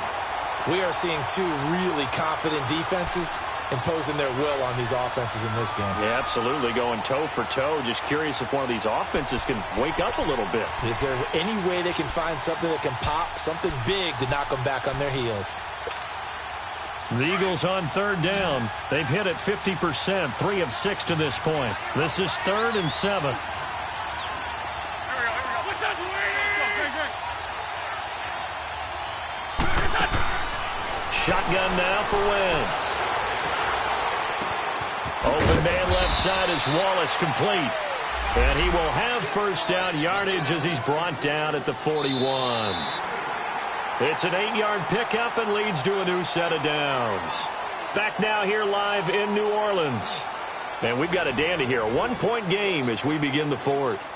[SPEAKER 4] We are seeing two really confident defenses imposing their will on these offenses in this game.
[SPEAKER 3] Yeah, absolutely, going toe for toe. Just curious if one of these offenses can wake up a little bit.
[SPEAKER 4] Is there any way they can find something that can pop, something big to knock them back on their heels?
[SPEAKER 3] The Eagles on third down. They've hit it 50%, 3 of 6 to this point. This is 3rd and 7. Shotgun now for Wentz. Open man left side is Wallace, complete. And he will have first down yardage as he's brought down at the 41. It's an 8-yard pickup and leads to a new set of downs. Back now here live in New Orleans. And we've got a dandy here. A 1-point game as we begin the 4th.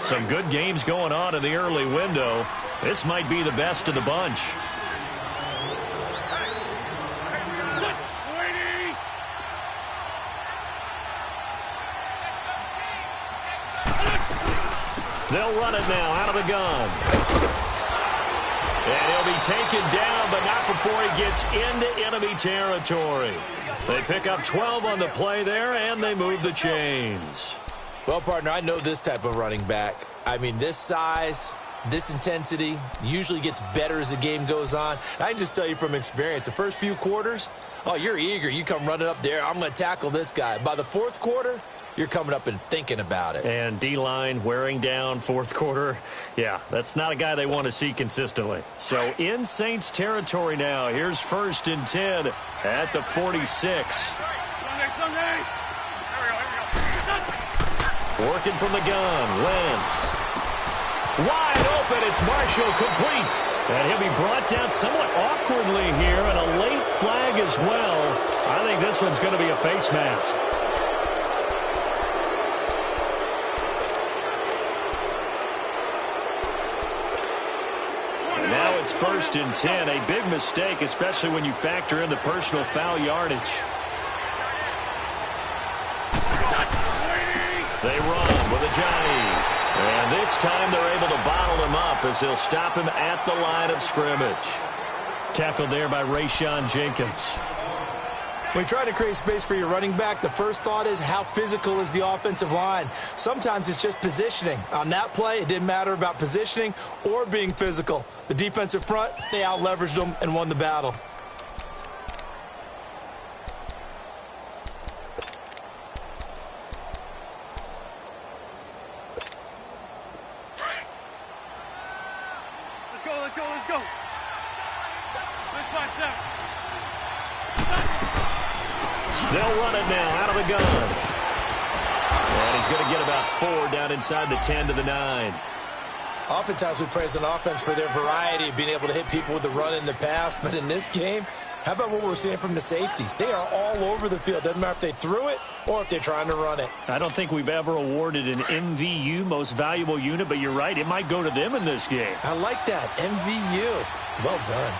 [SPEAKER 3] Some good games going on in the early window. This might be the best of the bunch. They'll run it now out of the gun. And he'll be taken down, but not before he gets into enemy territory. They pick up 12 on the play there, and they move the chains.
[SPEAKER 4] Well, partner, I know this type of running back. I mean, this size, this intensity usually gets better as the game goes on. I can just tell you from experience, the first few quarters, oh, you're eager. You come running up there, I'm going to tackle this guy. By the 4th quarter, you're coming up and thinking about it.
[SPEAKER 3] And D-line wearing down 4th quarter. Yeah, that's not a guy they want to see consistently. So in Saints territory now. Here's 1st and 10 at the 46. Working from the gun, Wentz. Wide open, it's Marshall, complete. And he'll be brought down somewhat awkwardly here, and a late flag as well. I think this one's going to be a face mask. Now it's 1st and 10. A big mistake, especially when you factor in the personal foul yardage. They run with Ajayi. And this time they're able to bottle him up as they'll stop him at the line of scrimmage. Tackled there by Rayshawn Jenkins.
[SPEAKER 4] When you try to create space for your running back, the first thought is how physical is the offensive line. Sometimes it's just positioning. On that play, it didn't matter about positioning or being physical. The defensive front, they out-leveraged them and won the battle.
[SPEAKER 5] Let's go. Let's watch out.
[SPEAKER 3] They'll run it now out of the gun. And he's going to get about 4 down inside the 10 to the 9.
[SPEAKER 4] Oftentimes we praise an offense for their variety of being able to hit people with the run in the pass. But in this game, how about what we're seeing from the safeties? They are all over the field. Doesn't matter if they threw it or if they're trying to run it.
[SPEAKER 3] I don't think we've ever awarded an MVU, most valuable unit, but you're right. It might go to them in this game.
[SPEAKER 4] I like that. MVU. Well done.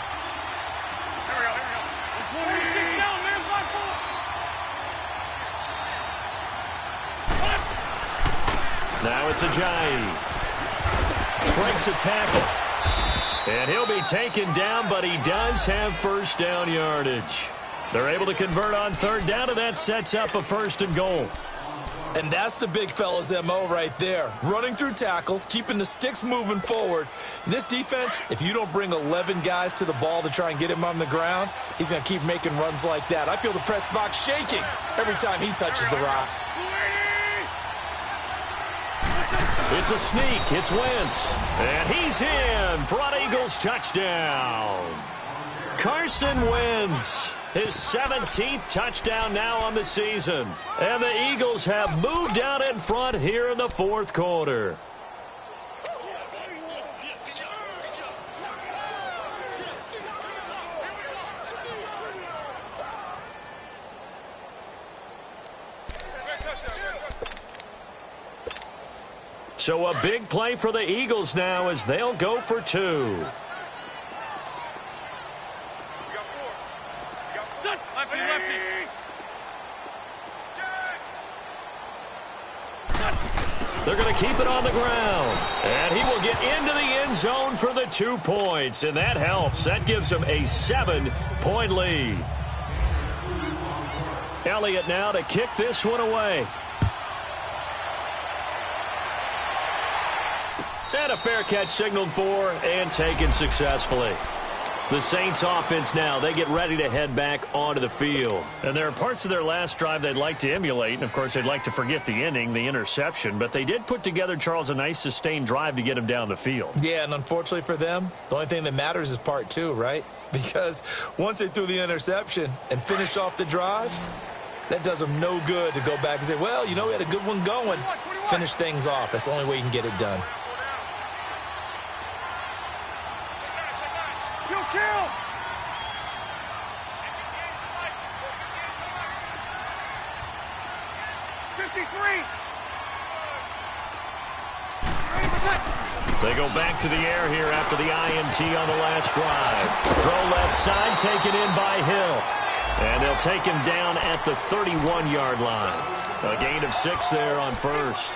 [SPEAKER 3] Now it's Ajayi. Breaks a tackle. And he'll be taken down, but he does have first down yardage. They're able to convert on 3rd down, and that sets up a 1st and goal.
[SPEAKER 4] And that's the big fella's MO right there. Running through tackles, keeping the sticks moving forward. This defense, if you don't bring 11 guys to the ball to try and get him on the ground, he's going to keep making runs like that. I feel the press box shaking every time he touches the rock.
[SPEAKER 3] It's a sneak. It's Wentz. And he's in. Front Eagles touchdown. Carson Wentz. His 17th touchdown now on the season. And the Eagles have moved out in front here in the 4th quarter. So a big play for the Eagles now as they'll go for 2.
[SPEAKER 5] Left,
[SPEAKER 3] going to keep it on the ground. And he will get into the end zone for the 2 points. And that helps. That gives him a 7-point lead. Elliott now to kick this one away. And a fair catch signaled for and taken successfully. The Saints offense now, they get ready to head back onto the field. And there are parts of their last drive they'd like to emulate. And, of course, they'd like to forget the inning, the interception. But they did put together, Charles, a nice sustained drive to get him down the field.
[SPEAKER 4] Yeah, and unfortunately for them, the only thing that matters is part 2, right? Because once they threw the interception and finished off the drive, that does them no good to go back and say, well, you know, we had a good one going. Finish things off. That's the only way you can get it done.
[SPEAKER 5] Kill!
[SPEAKER 3] They go back to the air here after the INT on the last drive. Throw left side, taken in by Hill. And they'll take him down at the 31-yard line. A gain of 6 there on first.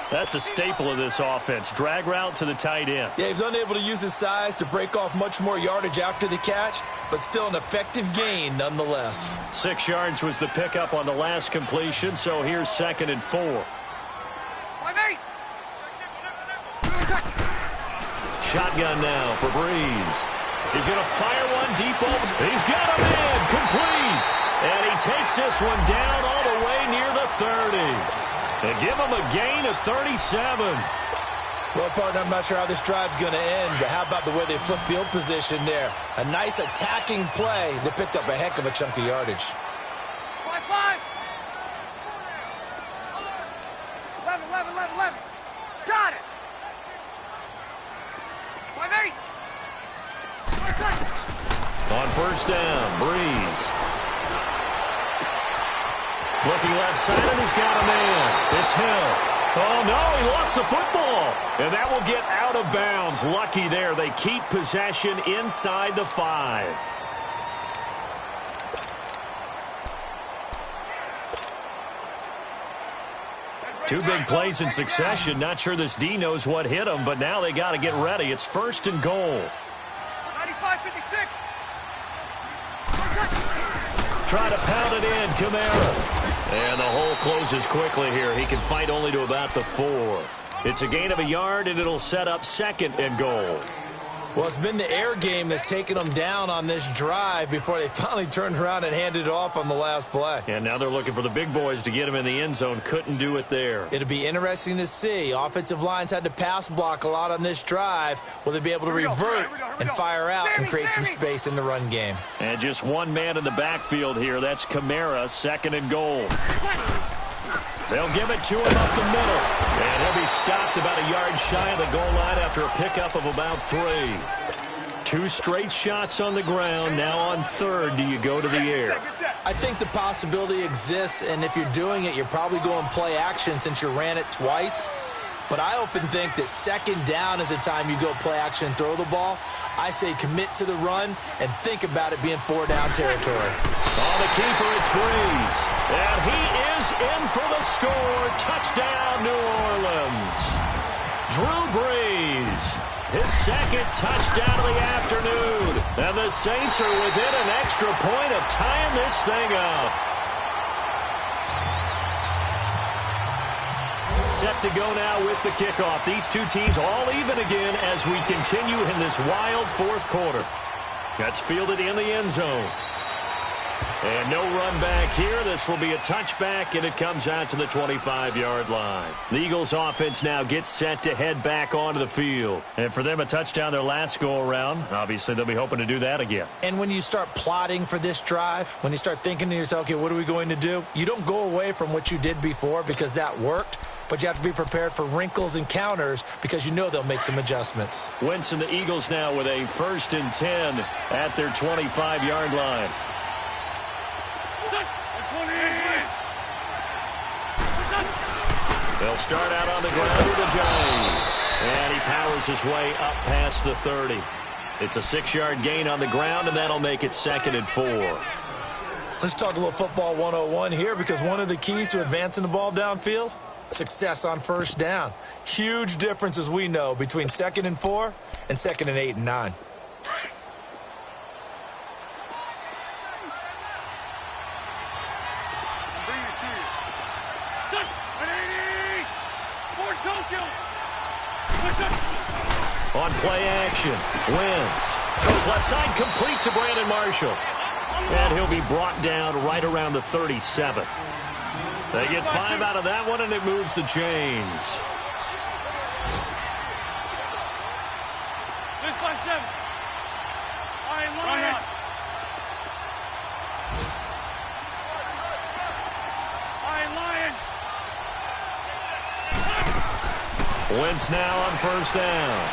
[SPEAKER 3] That's a staple of this offense. Drag route to the tight end.
[SPEAKER 4] Yeah, he was unable to use his size to break off much more yardage after the catch, but still an effective gain nonetheless.
[SPEAKER 3] 6 yards was the pickup on the last completion, so here's 2nd and 4. Shotgun now for Breeze. He's going to fire one deep over. He's got him in, complete. And he takes this one down all the way near the 30. They give him a gain of 37.
[SPEAKER 4] Well, partner, I'm not sure how this drive's going to end, but how about the way they flip field position there? A nice attacking play. They picked up a heck of a chunk of yardage.
[SPEAKER 5] 5-5. 11. Got it. 5-8.
[SPEAKER 3] On first down, Breeze. Looking left side, and he's got a man. It's Hill. Oh, no, he lost the football. And that will get out of bounds. Lucky there. They keep possession inside the 5. Two big plays in succession. Not sure this D knows what hit him, but now they got to get ready. It's 1st and goal.
[SPEAKER 5] 95-56.
[SPEAKER 3] Try to pound it in, Kamara. And the hole closes quickly here. He can fight only to about the 4. It's a gain of a yard, and it'll set up 2nd and goal.
[SPEAKER 4] Well, it's been the air game that's taken them down on this drive before they finally turned around and handed it off on the last play.
[SPEAKER 3] And now they're looking for the big boys to get him in the end zone. Couldn't do it there.
[SPEAKER 4] It'll be interesting to see. Offensive lines had to pass block a lot on this drive. Will they be able to revert and fire out and create some space in the run game?
[SPEAKER 3] And just one man in the backfield here. That's Kamara, 2nd and goal. They'll give it to him up the middle. And he'll be stopped about a yard shy of the goal line after a pickup of about 3. 2 straight shots on the ground. Now on 3rd, do you go to the air?
[SPEAKER 4] I think the possibility exists, and if you're doing it, you're probably going play action since you ran it twice. But I often think that 2nd down is a time you go play action and throw the ball. I say commit to the run and think about it being 4-down territory.
[SPEAKER 3] On the keeper, it's Breeze. And he is in for the score. Touchdown, New Orleans. Drew Brees, his 2nd touchdown of the afternoon. And the Saints are within an extra point of tying this thing up. Set to go now with the kickoff. These two teams all even again as we continue in this wild 4th quarter. That's fielded in the end zone. And no run back here. This will be a touchback, and it comes out to the 25-yard line. The Eagles offense now gets set to head back onto the field. And for them, a touchdown their last go-around. Obviously, they'll be hoping to do that again.
[SPEAKER 4] And when you start plotting for this drive, when you start thinking to yourself, okay, what are we going to do? You don't go away from what you did before because that worked. But you have to be prepared for wrinkles and counters because you know they'll make some adjustments.
[SPEAKER 3] Wentz and the Eagles now with a 1st and 10 at their 25-yard line. They'll start out on the ground with Ajayi. And he powers his way up past the 30. It's a 6-yard gain on the ground, and that'll make it 2nd and 4.
[SPEAKER 4] Let's talk a little football 101 here because one of the keys to advancing the ball downfield Success on first down. Huge difference, as we know, between 2nd and 4 and 2nd and 8 and 9.
[SPEAKER 3] On play action, Wentz goes left side, complete to Brandon Marshall. And he'll be brought down right around the 37. They get 5 out of that one, and it moves the chains.
[SPEAKER 5] This by 7. All right, Lion. All right, Lion.
[SPEAKER 3] Wentz now on first down.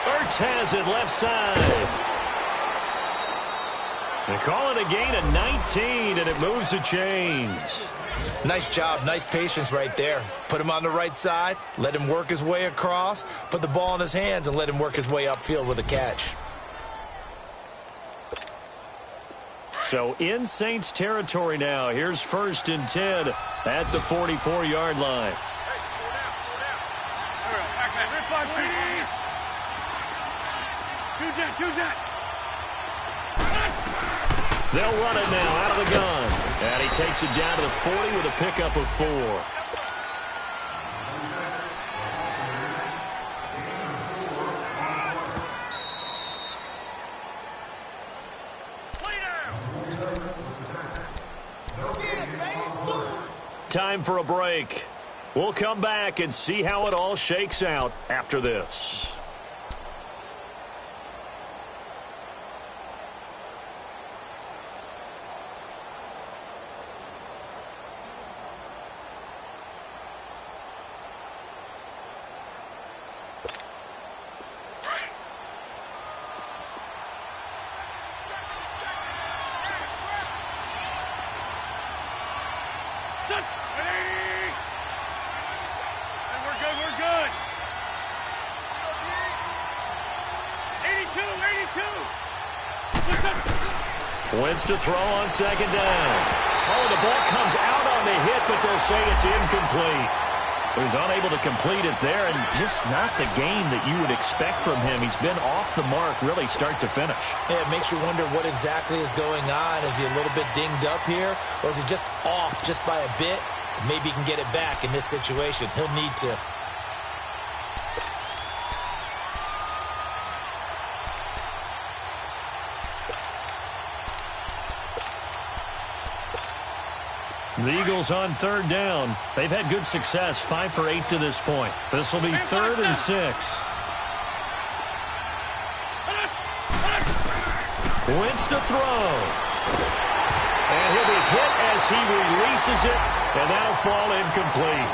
[SPEAKER 3] Ertz has it left side. They call it a gain of 19, and it moves the chains.
[SPEAKER 4] Nice job, nice patience right there. Put him on the right side, let him work his way across, put the ball in his hands, and let him work his way upfield with a catch.
[SPEAKER 3] So in Saints territory now. Here's 1st and 10 at the 44-yard line. They'll run it now out of the gun. And he takes it down to the 40 with a pickup of 4. Time for a break. We'll come back and see how it all shakes out after this. Wentz to throw on 2nd down. Oh, the ball comes out on the hit, but they'll say it's incomplete. So he's unable to complete it there, and just not the game that you would expect from him. He's been off the mark really start to finish.
[SPEAKER 4] Yeah, it makes you wonder what exactly is going on. Is he a little bit dinged up here, or is he just off just by a bit? Maybe he can get it back in this situation. He'll need to.
[SPEAKER 3] The Eagles on 3rd down. They've had good success, 5 for 8 to this point. This will be 3rd and 6. Wentz to throw. And he'll be hit as he releases it, and that'll fall incomplete.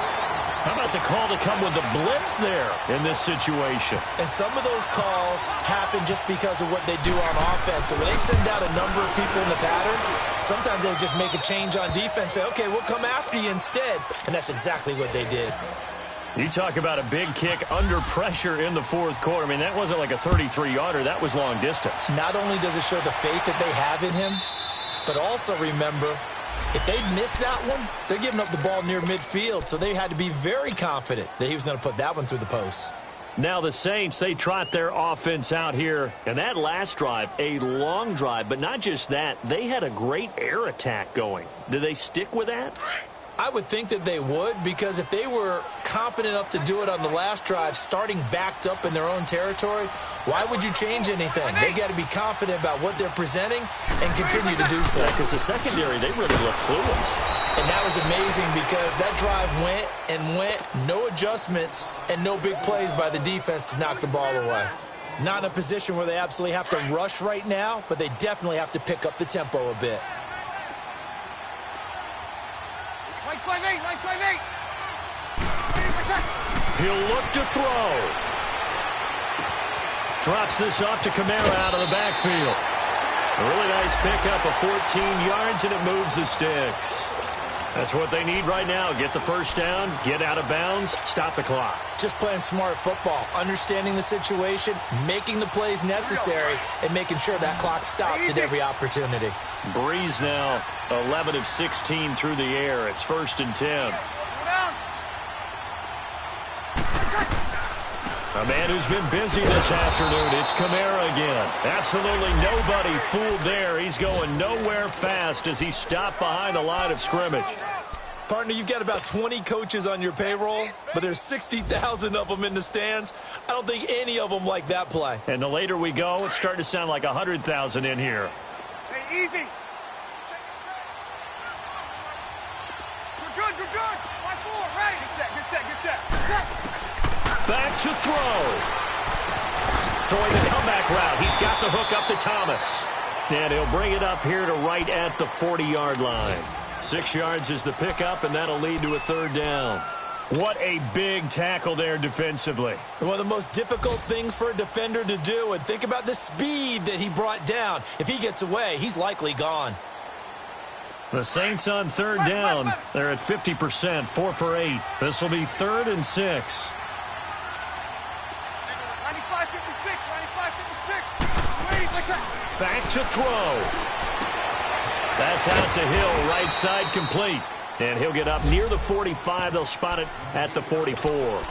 [SPEAKER 3] How about the call to come with the blitz there in this situation?
[SPEAKER 4] And some of those calls happen just because of what they do on offense. So when they send out a number of people in the pattern, sometimes they just make a change on defense, say, okay, we'll come after you instead. And that's exactly what they did.
[SPEAKER 3] You talk about a big kick under pressure in the 4th quarter. I mean, that wasn't like a 33-yarder. That was long distance.
[SPEAKER 4] Not only does it show the faith that they have in him, but also remember, if they miss that one, they're giving up the ball near midfield, so they had to be very confident that he was going to put that one through the post.
[SPEAKER 3] Now the Saints, they trot their offense out here. And that last drive, a long drive, but not just that. They had a great air attack going. Do they stick with that?
[SPEAKER 4] I would think that they would, because if they were confident enough to do it on the last drive, starting backed up in their own territory, why would you change anything? They've got to be confident about what they're presenting and continue to do so.
[SPEAKER 3] Because the secondary, they really look clueless.
[SPEAKER 4] And that was amazing because that drive went and went, no adjustments and no big plays by the defense to knock the ball away. Not in a position where they absolutely have to rush right now, but they definitely have to pick up the tempo a bit.
[SPEAKER 5] Like 5-8, like 5-8.
[SPEAKER 3] He'll look to throw. Drops this off to Kamara out of the backfield. A really nice pickup of 14 yards, and it moves the sticks. That's what they need right now. Get the first down, get out of bounds, stop the clock.
[SPEAKER 4] Just playing smart football, understanding the situation, making the plays necessary, and making sure that clock stops at every opportunity.
[SPEAKER 3] Breeze now 11 of 16 through the air. It's 1st and 10. A man who's been busy this afternoon. It's Kamara again. Absolutely nobody fooled there. He's going nowhere fast as he stopped behind the line of scrimmage.
[SPEAKER 4] Partner, you've got about 20 coaches on your payroll, but there's 60,000 of them in the stands. I don't think any of them like that play.
[SPEAKER 3] And the later we go, it's starting to sound like 100,000 in here.
[SPEAKER 5] Hey, easy. You're good. 5-4, right. Good set.
[SPEAKER 3] Back to throw. Throwing the comeback route. He's got the hook up to Thomas. And he'll bring it up here to right at the 40-yard line. 6 yards is the pickup, and that'll lead to a third down. What a big tackle there defensively.
[SPEAKER 4] One of the most difficult things for a defender to do, and think about the speed that he brought down. If he gets away, he's likely gone.
[SPEAKER 3] The Saints on third down. They're at 50%, 4 for 8. This will be 3rd and 6.
[SPEAKER 5] 95-56.
[SPEAKER 3] Back to throw. That's out to Hill, right side complete. And he'll get up near the 45. They'll spot it at the 44.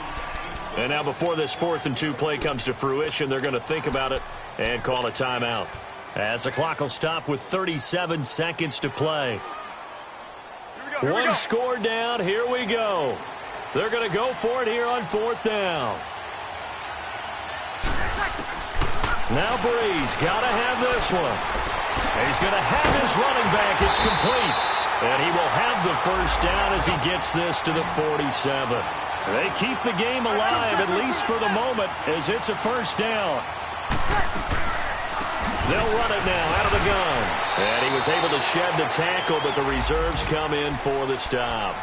[SPEAKER 3] And now before this 4th and 2 play comes to fruition, they're going to think about it and call a timeout. As the clock will stop with 37 seconds to play. One score down. Here we go. They're going to go for it here on 4th down. Now Breeze got to have this one. He's going to have his running back. It's complete. And he will have the first down as he gets this to the 47. They keep the game alive, at least for the moment, as it's a first down. They'll run it now out of the gun. And he was able to shed the tackle, but the reserves come in for the stop.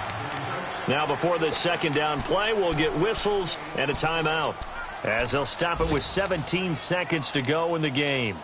[SPEAKER 3] Now before this second down play, we'll get whistles and a timeout, as they'll stop it with 17 seconds to go in the game.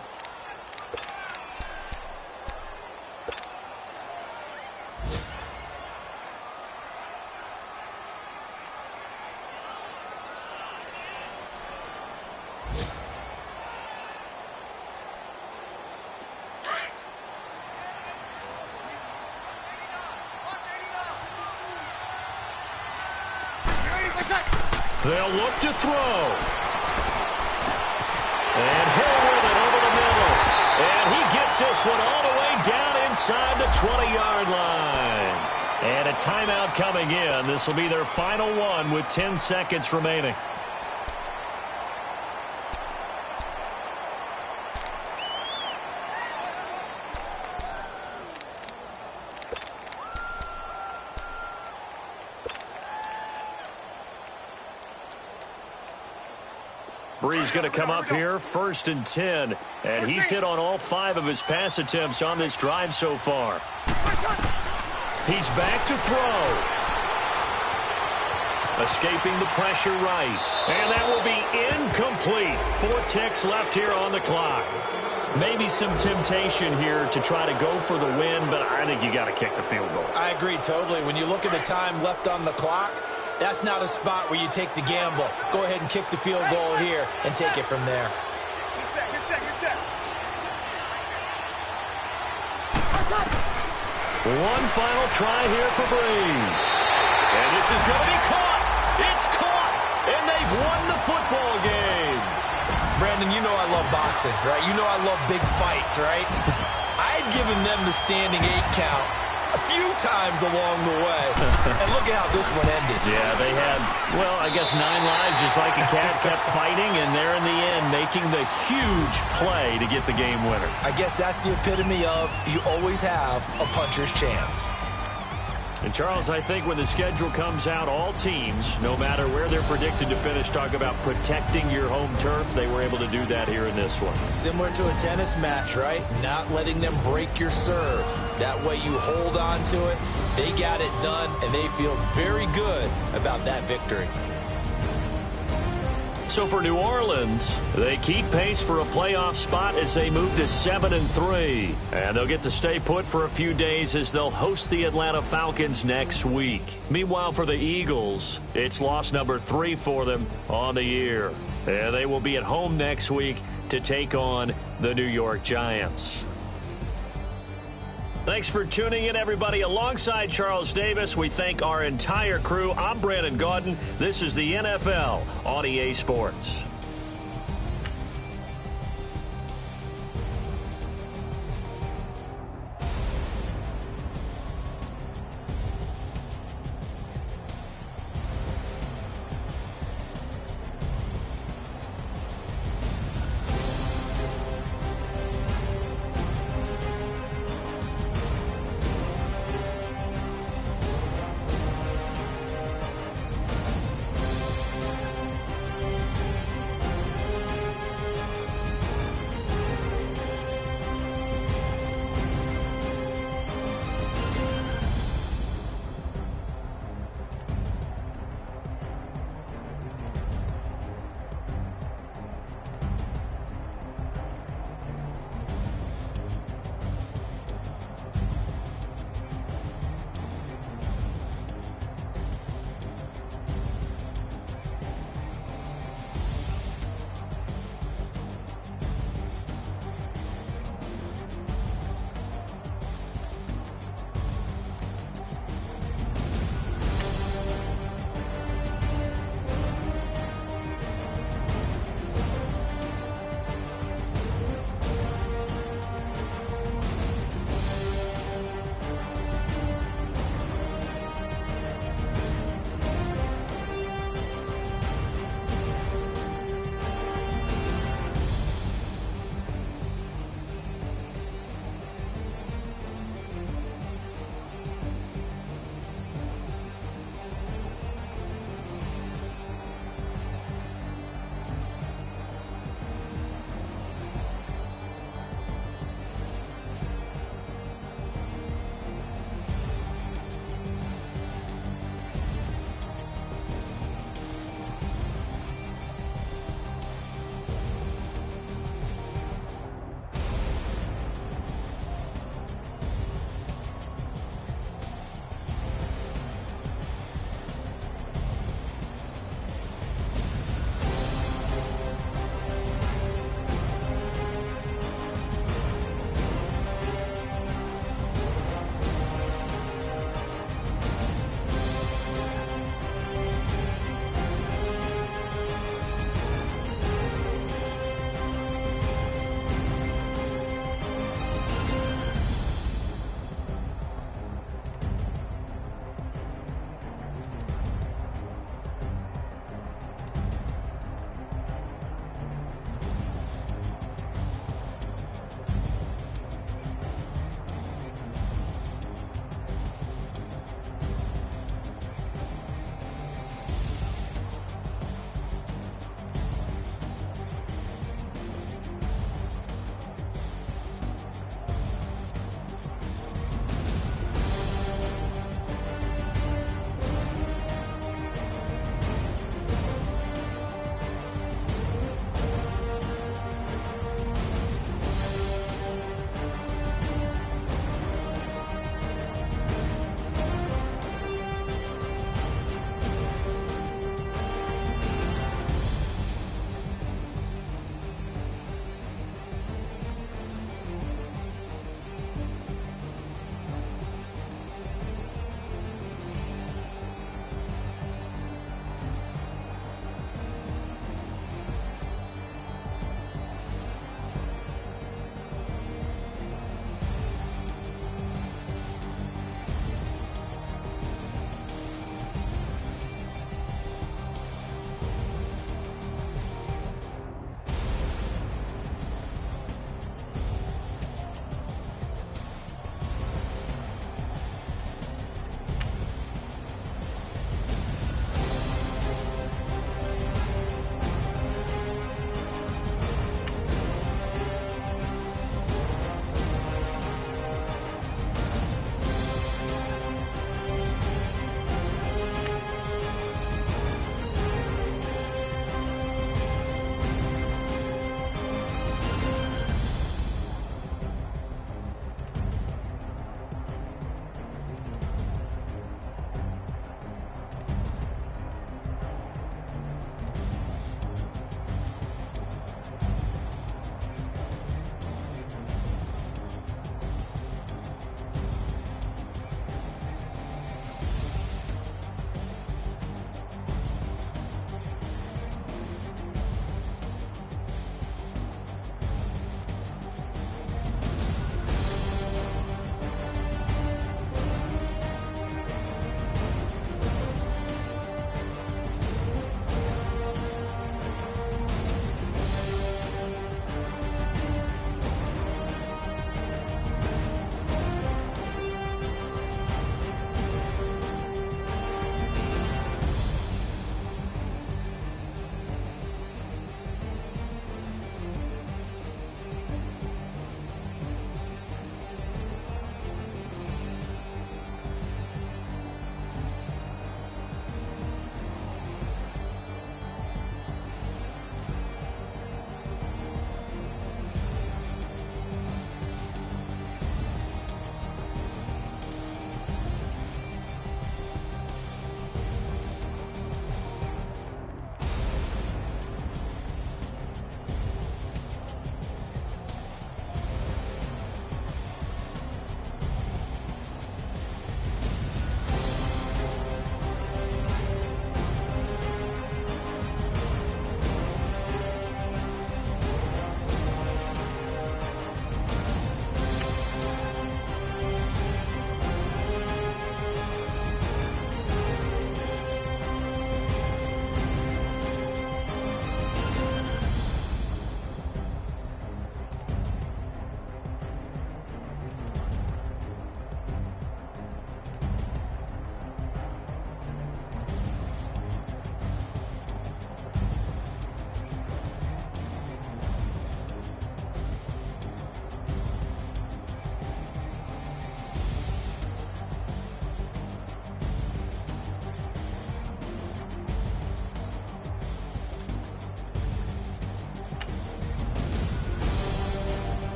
[SPEAKER 3] They'll look to throw. And Hill with it over the middle. And he gets this one all the way down inside the 20-yard line. And a timeout coming in. This will be their final one with 10 seconds remaining. Breeze going to come up here, 1st and 10. And he's hit on all 5 of his pass attempts on this drive so far. He's back to throw. Escaping the pressure right. And that will be incomplete. 4 ticks left here on the clock. Maybe some temptation here to try to go for the win, but I think you got to kick the field goal.
[SPEAKER 4] I agree totally. When you look at the time left on the clock, that's not a spot where you take the gamble. Go ahead and kick the field goal here and take it from there.
[SPEAKER 5] Good set.
[SPEAKER 3] One final try here for Breeze. And this is going to be caught. It's caught. And they've won the football game.
[SPEAKER 4] Brandon, you know I love boxing, right? You know I love big fights, right? I had given them the standing 8 count a few times along the way. And look at how this one ended.
[SPEAKER 3] Yeah, they had, well, I guess 9 lives, just like a cat, kept fighting, and they're in the end making the huge play to get the game winner.
[SPEAKER 4] I guess that's the epitome of you always have a puncher's chance.
[SPEAKER 3] And, Charles, I think when the schedule comes out, all teams, no matter where they're predicted to finish, talk about protecting your home turf. They were able to do that here in this one.
[SPEAKER 4] Similar to a tennis match, right? Not letting them break your serve. That way you hold on to it. They got it done, and they feel very good about that victory.
[SPEAKER 3] So for New Orleans, they keep pace for a playoff spot as they move to 7-3. And they'll get to stay put for a few days as they'll host the Atlanta Falcons next week. Meanwhile, for the Eagles, it's loss number 3 for them on the year. And they will be at home next week to take on the New York Giants. Thanks for tuning in, everybody. Alongside Charles Davis, we thank our entire crew. I'm Brandon Gaudin. This is the NFL on EA Sports.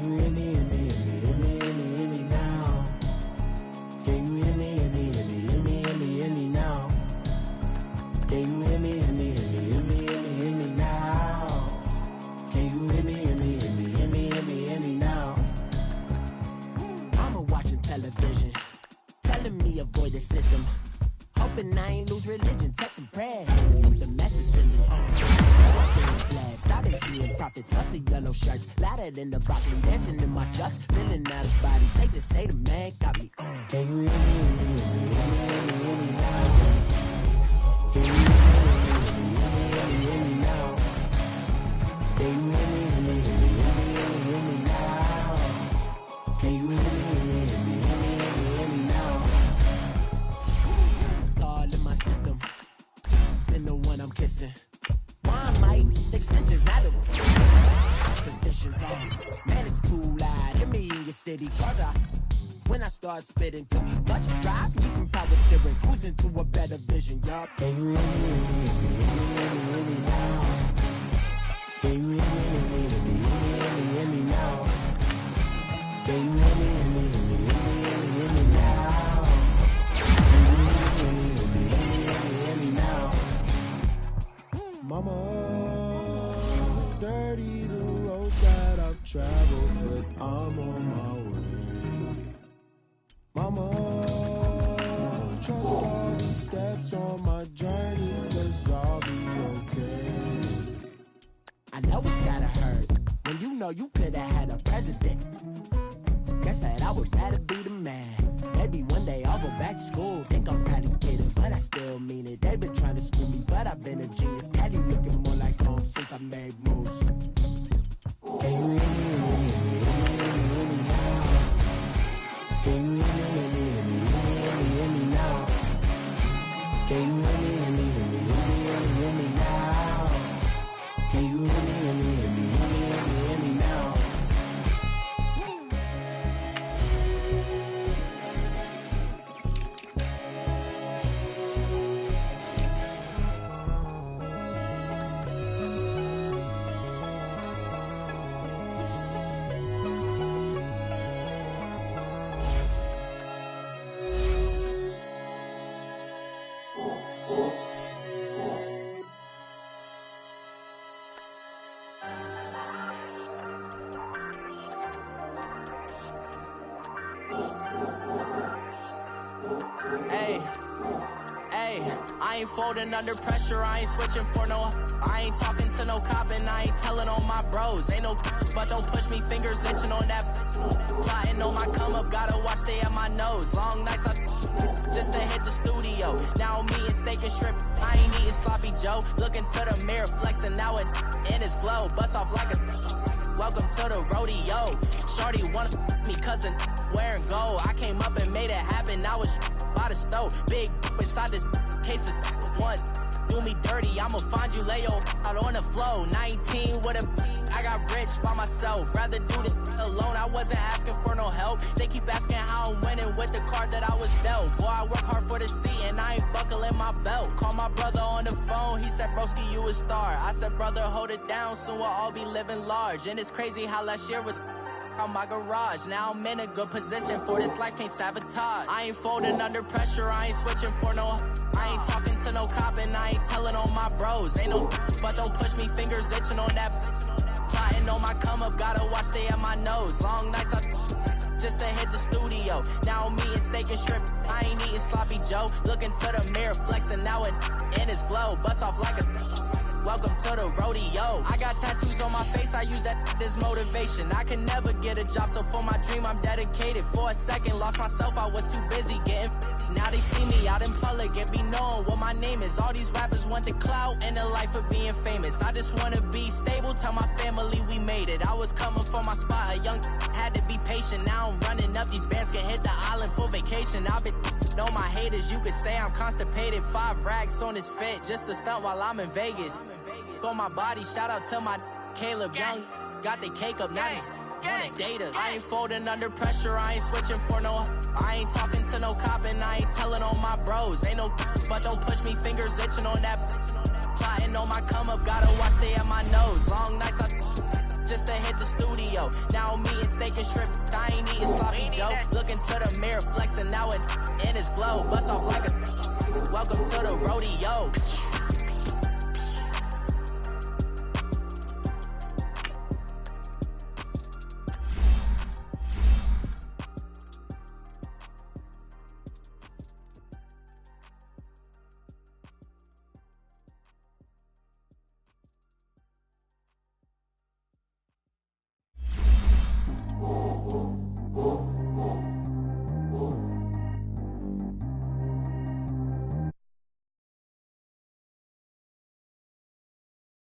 [SPEAKER 6] Can you hear me, hear me, hear me, hear me, hear me, hear me now? Can you hear me, hear me, hear me, hear me, hear me, hear me now? Can you hear me, hear me, hear me, hear me, hear me, hear me now? Can you hear me, hear me, hear me, hear me, hear me, hear me now? Mama watching television, telling me avoid the system. Hoping I ain't lose religion, text and prayer, hands up the message in me. Blast. I've been seeing prophets, mostly yellow shirts, louder than the broccoli, dancing in my chucks, feeling out of body. Safe to say the man got me. Can you hear me, hear me, hear me, hear me, hear me, hear me now? Can you hear me, hear me, hear me, hear me, hear me now? Can you hear me, hear me, hear me, hear me, hear me, hear me now? Can you hear me, hear me, hear me, hear me, hear me, hear me now? Thought in my system, been the one I'm kissing. One mic, extensions, not a conditions on. Man, it's too loud. Hear me in your city, cause when I start spitting too much drive, need some power steering, cruising to a better vision, y'all. Can you hear me, hear me, hear me, hear me, hear me now? Can you hear me, hear me, hear me, hear me, hear me now? Can you hear me, hear me, hear me, hear me, hear me, hear me now? Can you hear me, hear me, hear me, hear me, hear me now? Mama, dirty the roads that I've traveled, but I'm on my way. Mama, trust all the steps on my journey, 'cause I'll be okay. I know it's gotta hurt when you know you could've had a president. Guess that I would rather be the man. Maybe one day I'll go back to school. Think I'm proud of kidding, but I still mean it. They've been trying to school me, but I've been a genius. Patty looking more like home since I made moves. Can you hear me, hear me, hear me, hear me, hear me now? Can you hear me, hear me, hear me, hear me, hear me, hear me now? Can you hear me, hear me, hear me, hear me, hear me, hear me now? Can you hear me, hear me, hear me, hear me, hear me, hear me now?
[SPEAKER 7] I ain't folding under pressure, I ain't switching for no. I ain't talking to no cop and I ain't telling on my bros. Ain't no but don't push me, fingers itching on that. Plotting on my come up, gotta watch stay at my nose. Long nights just to hit the studio. Now I'm eating steak and shrimp, I ain't eating sloppy Joe. Looking to the mirror, flexing now it in his glow. Bust off like a welcome to the rodeo. Shorty wanna me cousin wearing gold. I came up and made it happen, I was by the stove. Big inside this cases once. Do me dirty, I'ma find you, lay your out on the floor. 19 with a I got rich by myself. Rather do this alone, I wasn't asking for no help. They keep asking how I'm winning with the card that I was dealt. Boy, I work hard for the seat and I ain't buckling my belt. Call my brother on the phone, he said, broski, you a star. I said, brother, hold it down, soon we'll all be living large. And it's crazy how last year was on my garage. Now I'm in a good position for this life, can't sabotage. I ain't folding under pressure, I ain't switching for no. I ain't talking to no cop and I ain't telling on my bros. Ain't no but don't push me, fingers itching on that. Plotting on my come up, gotta watch stay at my nose. Long nights just to hit the studio. Now I'm eating steak and shrimp, I ain't eating sloppy Joe. Looking to the mirror, flexing now and in his glow. Bust off like a welcome to the rodeo. I got tattoos on my face, I use that as motivation. I can never get a job, so for my dream I'm dedicated. For a second, lost myself, I was too busy getting busy. Now they see me out in public and be knowing what my name is. All these rappers want the clout and the life of being famous. I just wanna be stable, tell my family we made it. I was coming for my spot, a young had to be patient. Now I'm running up, these bands can hit the island for vacation. I've been on my haters, you could say I'm constipated. 5 racks on his fit, just to stunt while I'm in Vegas. On my body, shout out to my Caleb Young. Got the cake up, now he's on data. I ain't folding under pressure, I ain't switching for no. I ain't talking to no cop and I ain't telling on my bros. Ain't no but don't push me, fingers itching on that. Plotting on my come up, gotta watch stay at my nose. Long nights just to hit the studio. Now I'm eating steak and shrimp, I ain't eating sloppy Joe. Looking to the mirror, flexing now in his glow. Bust off like a welcome to the rodeo.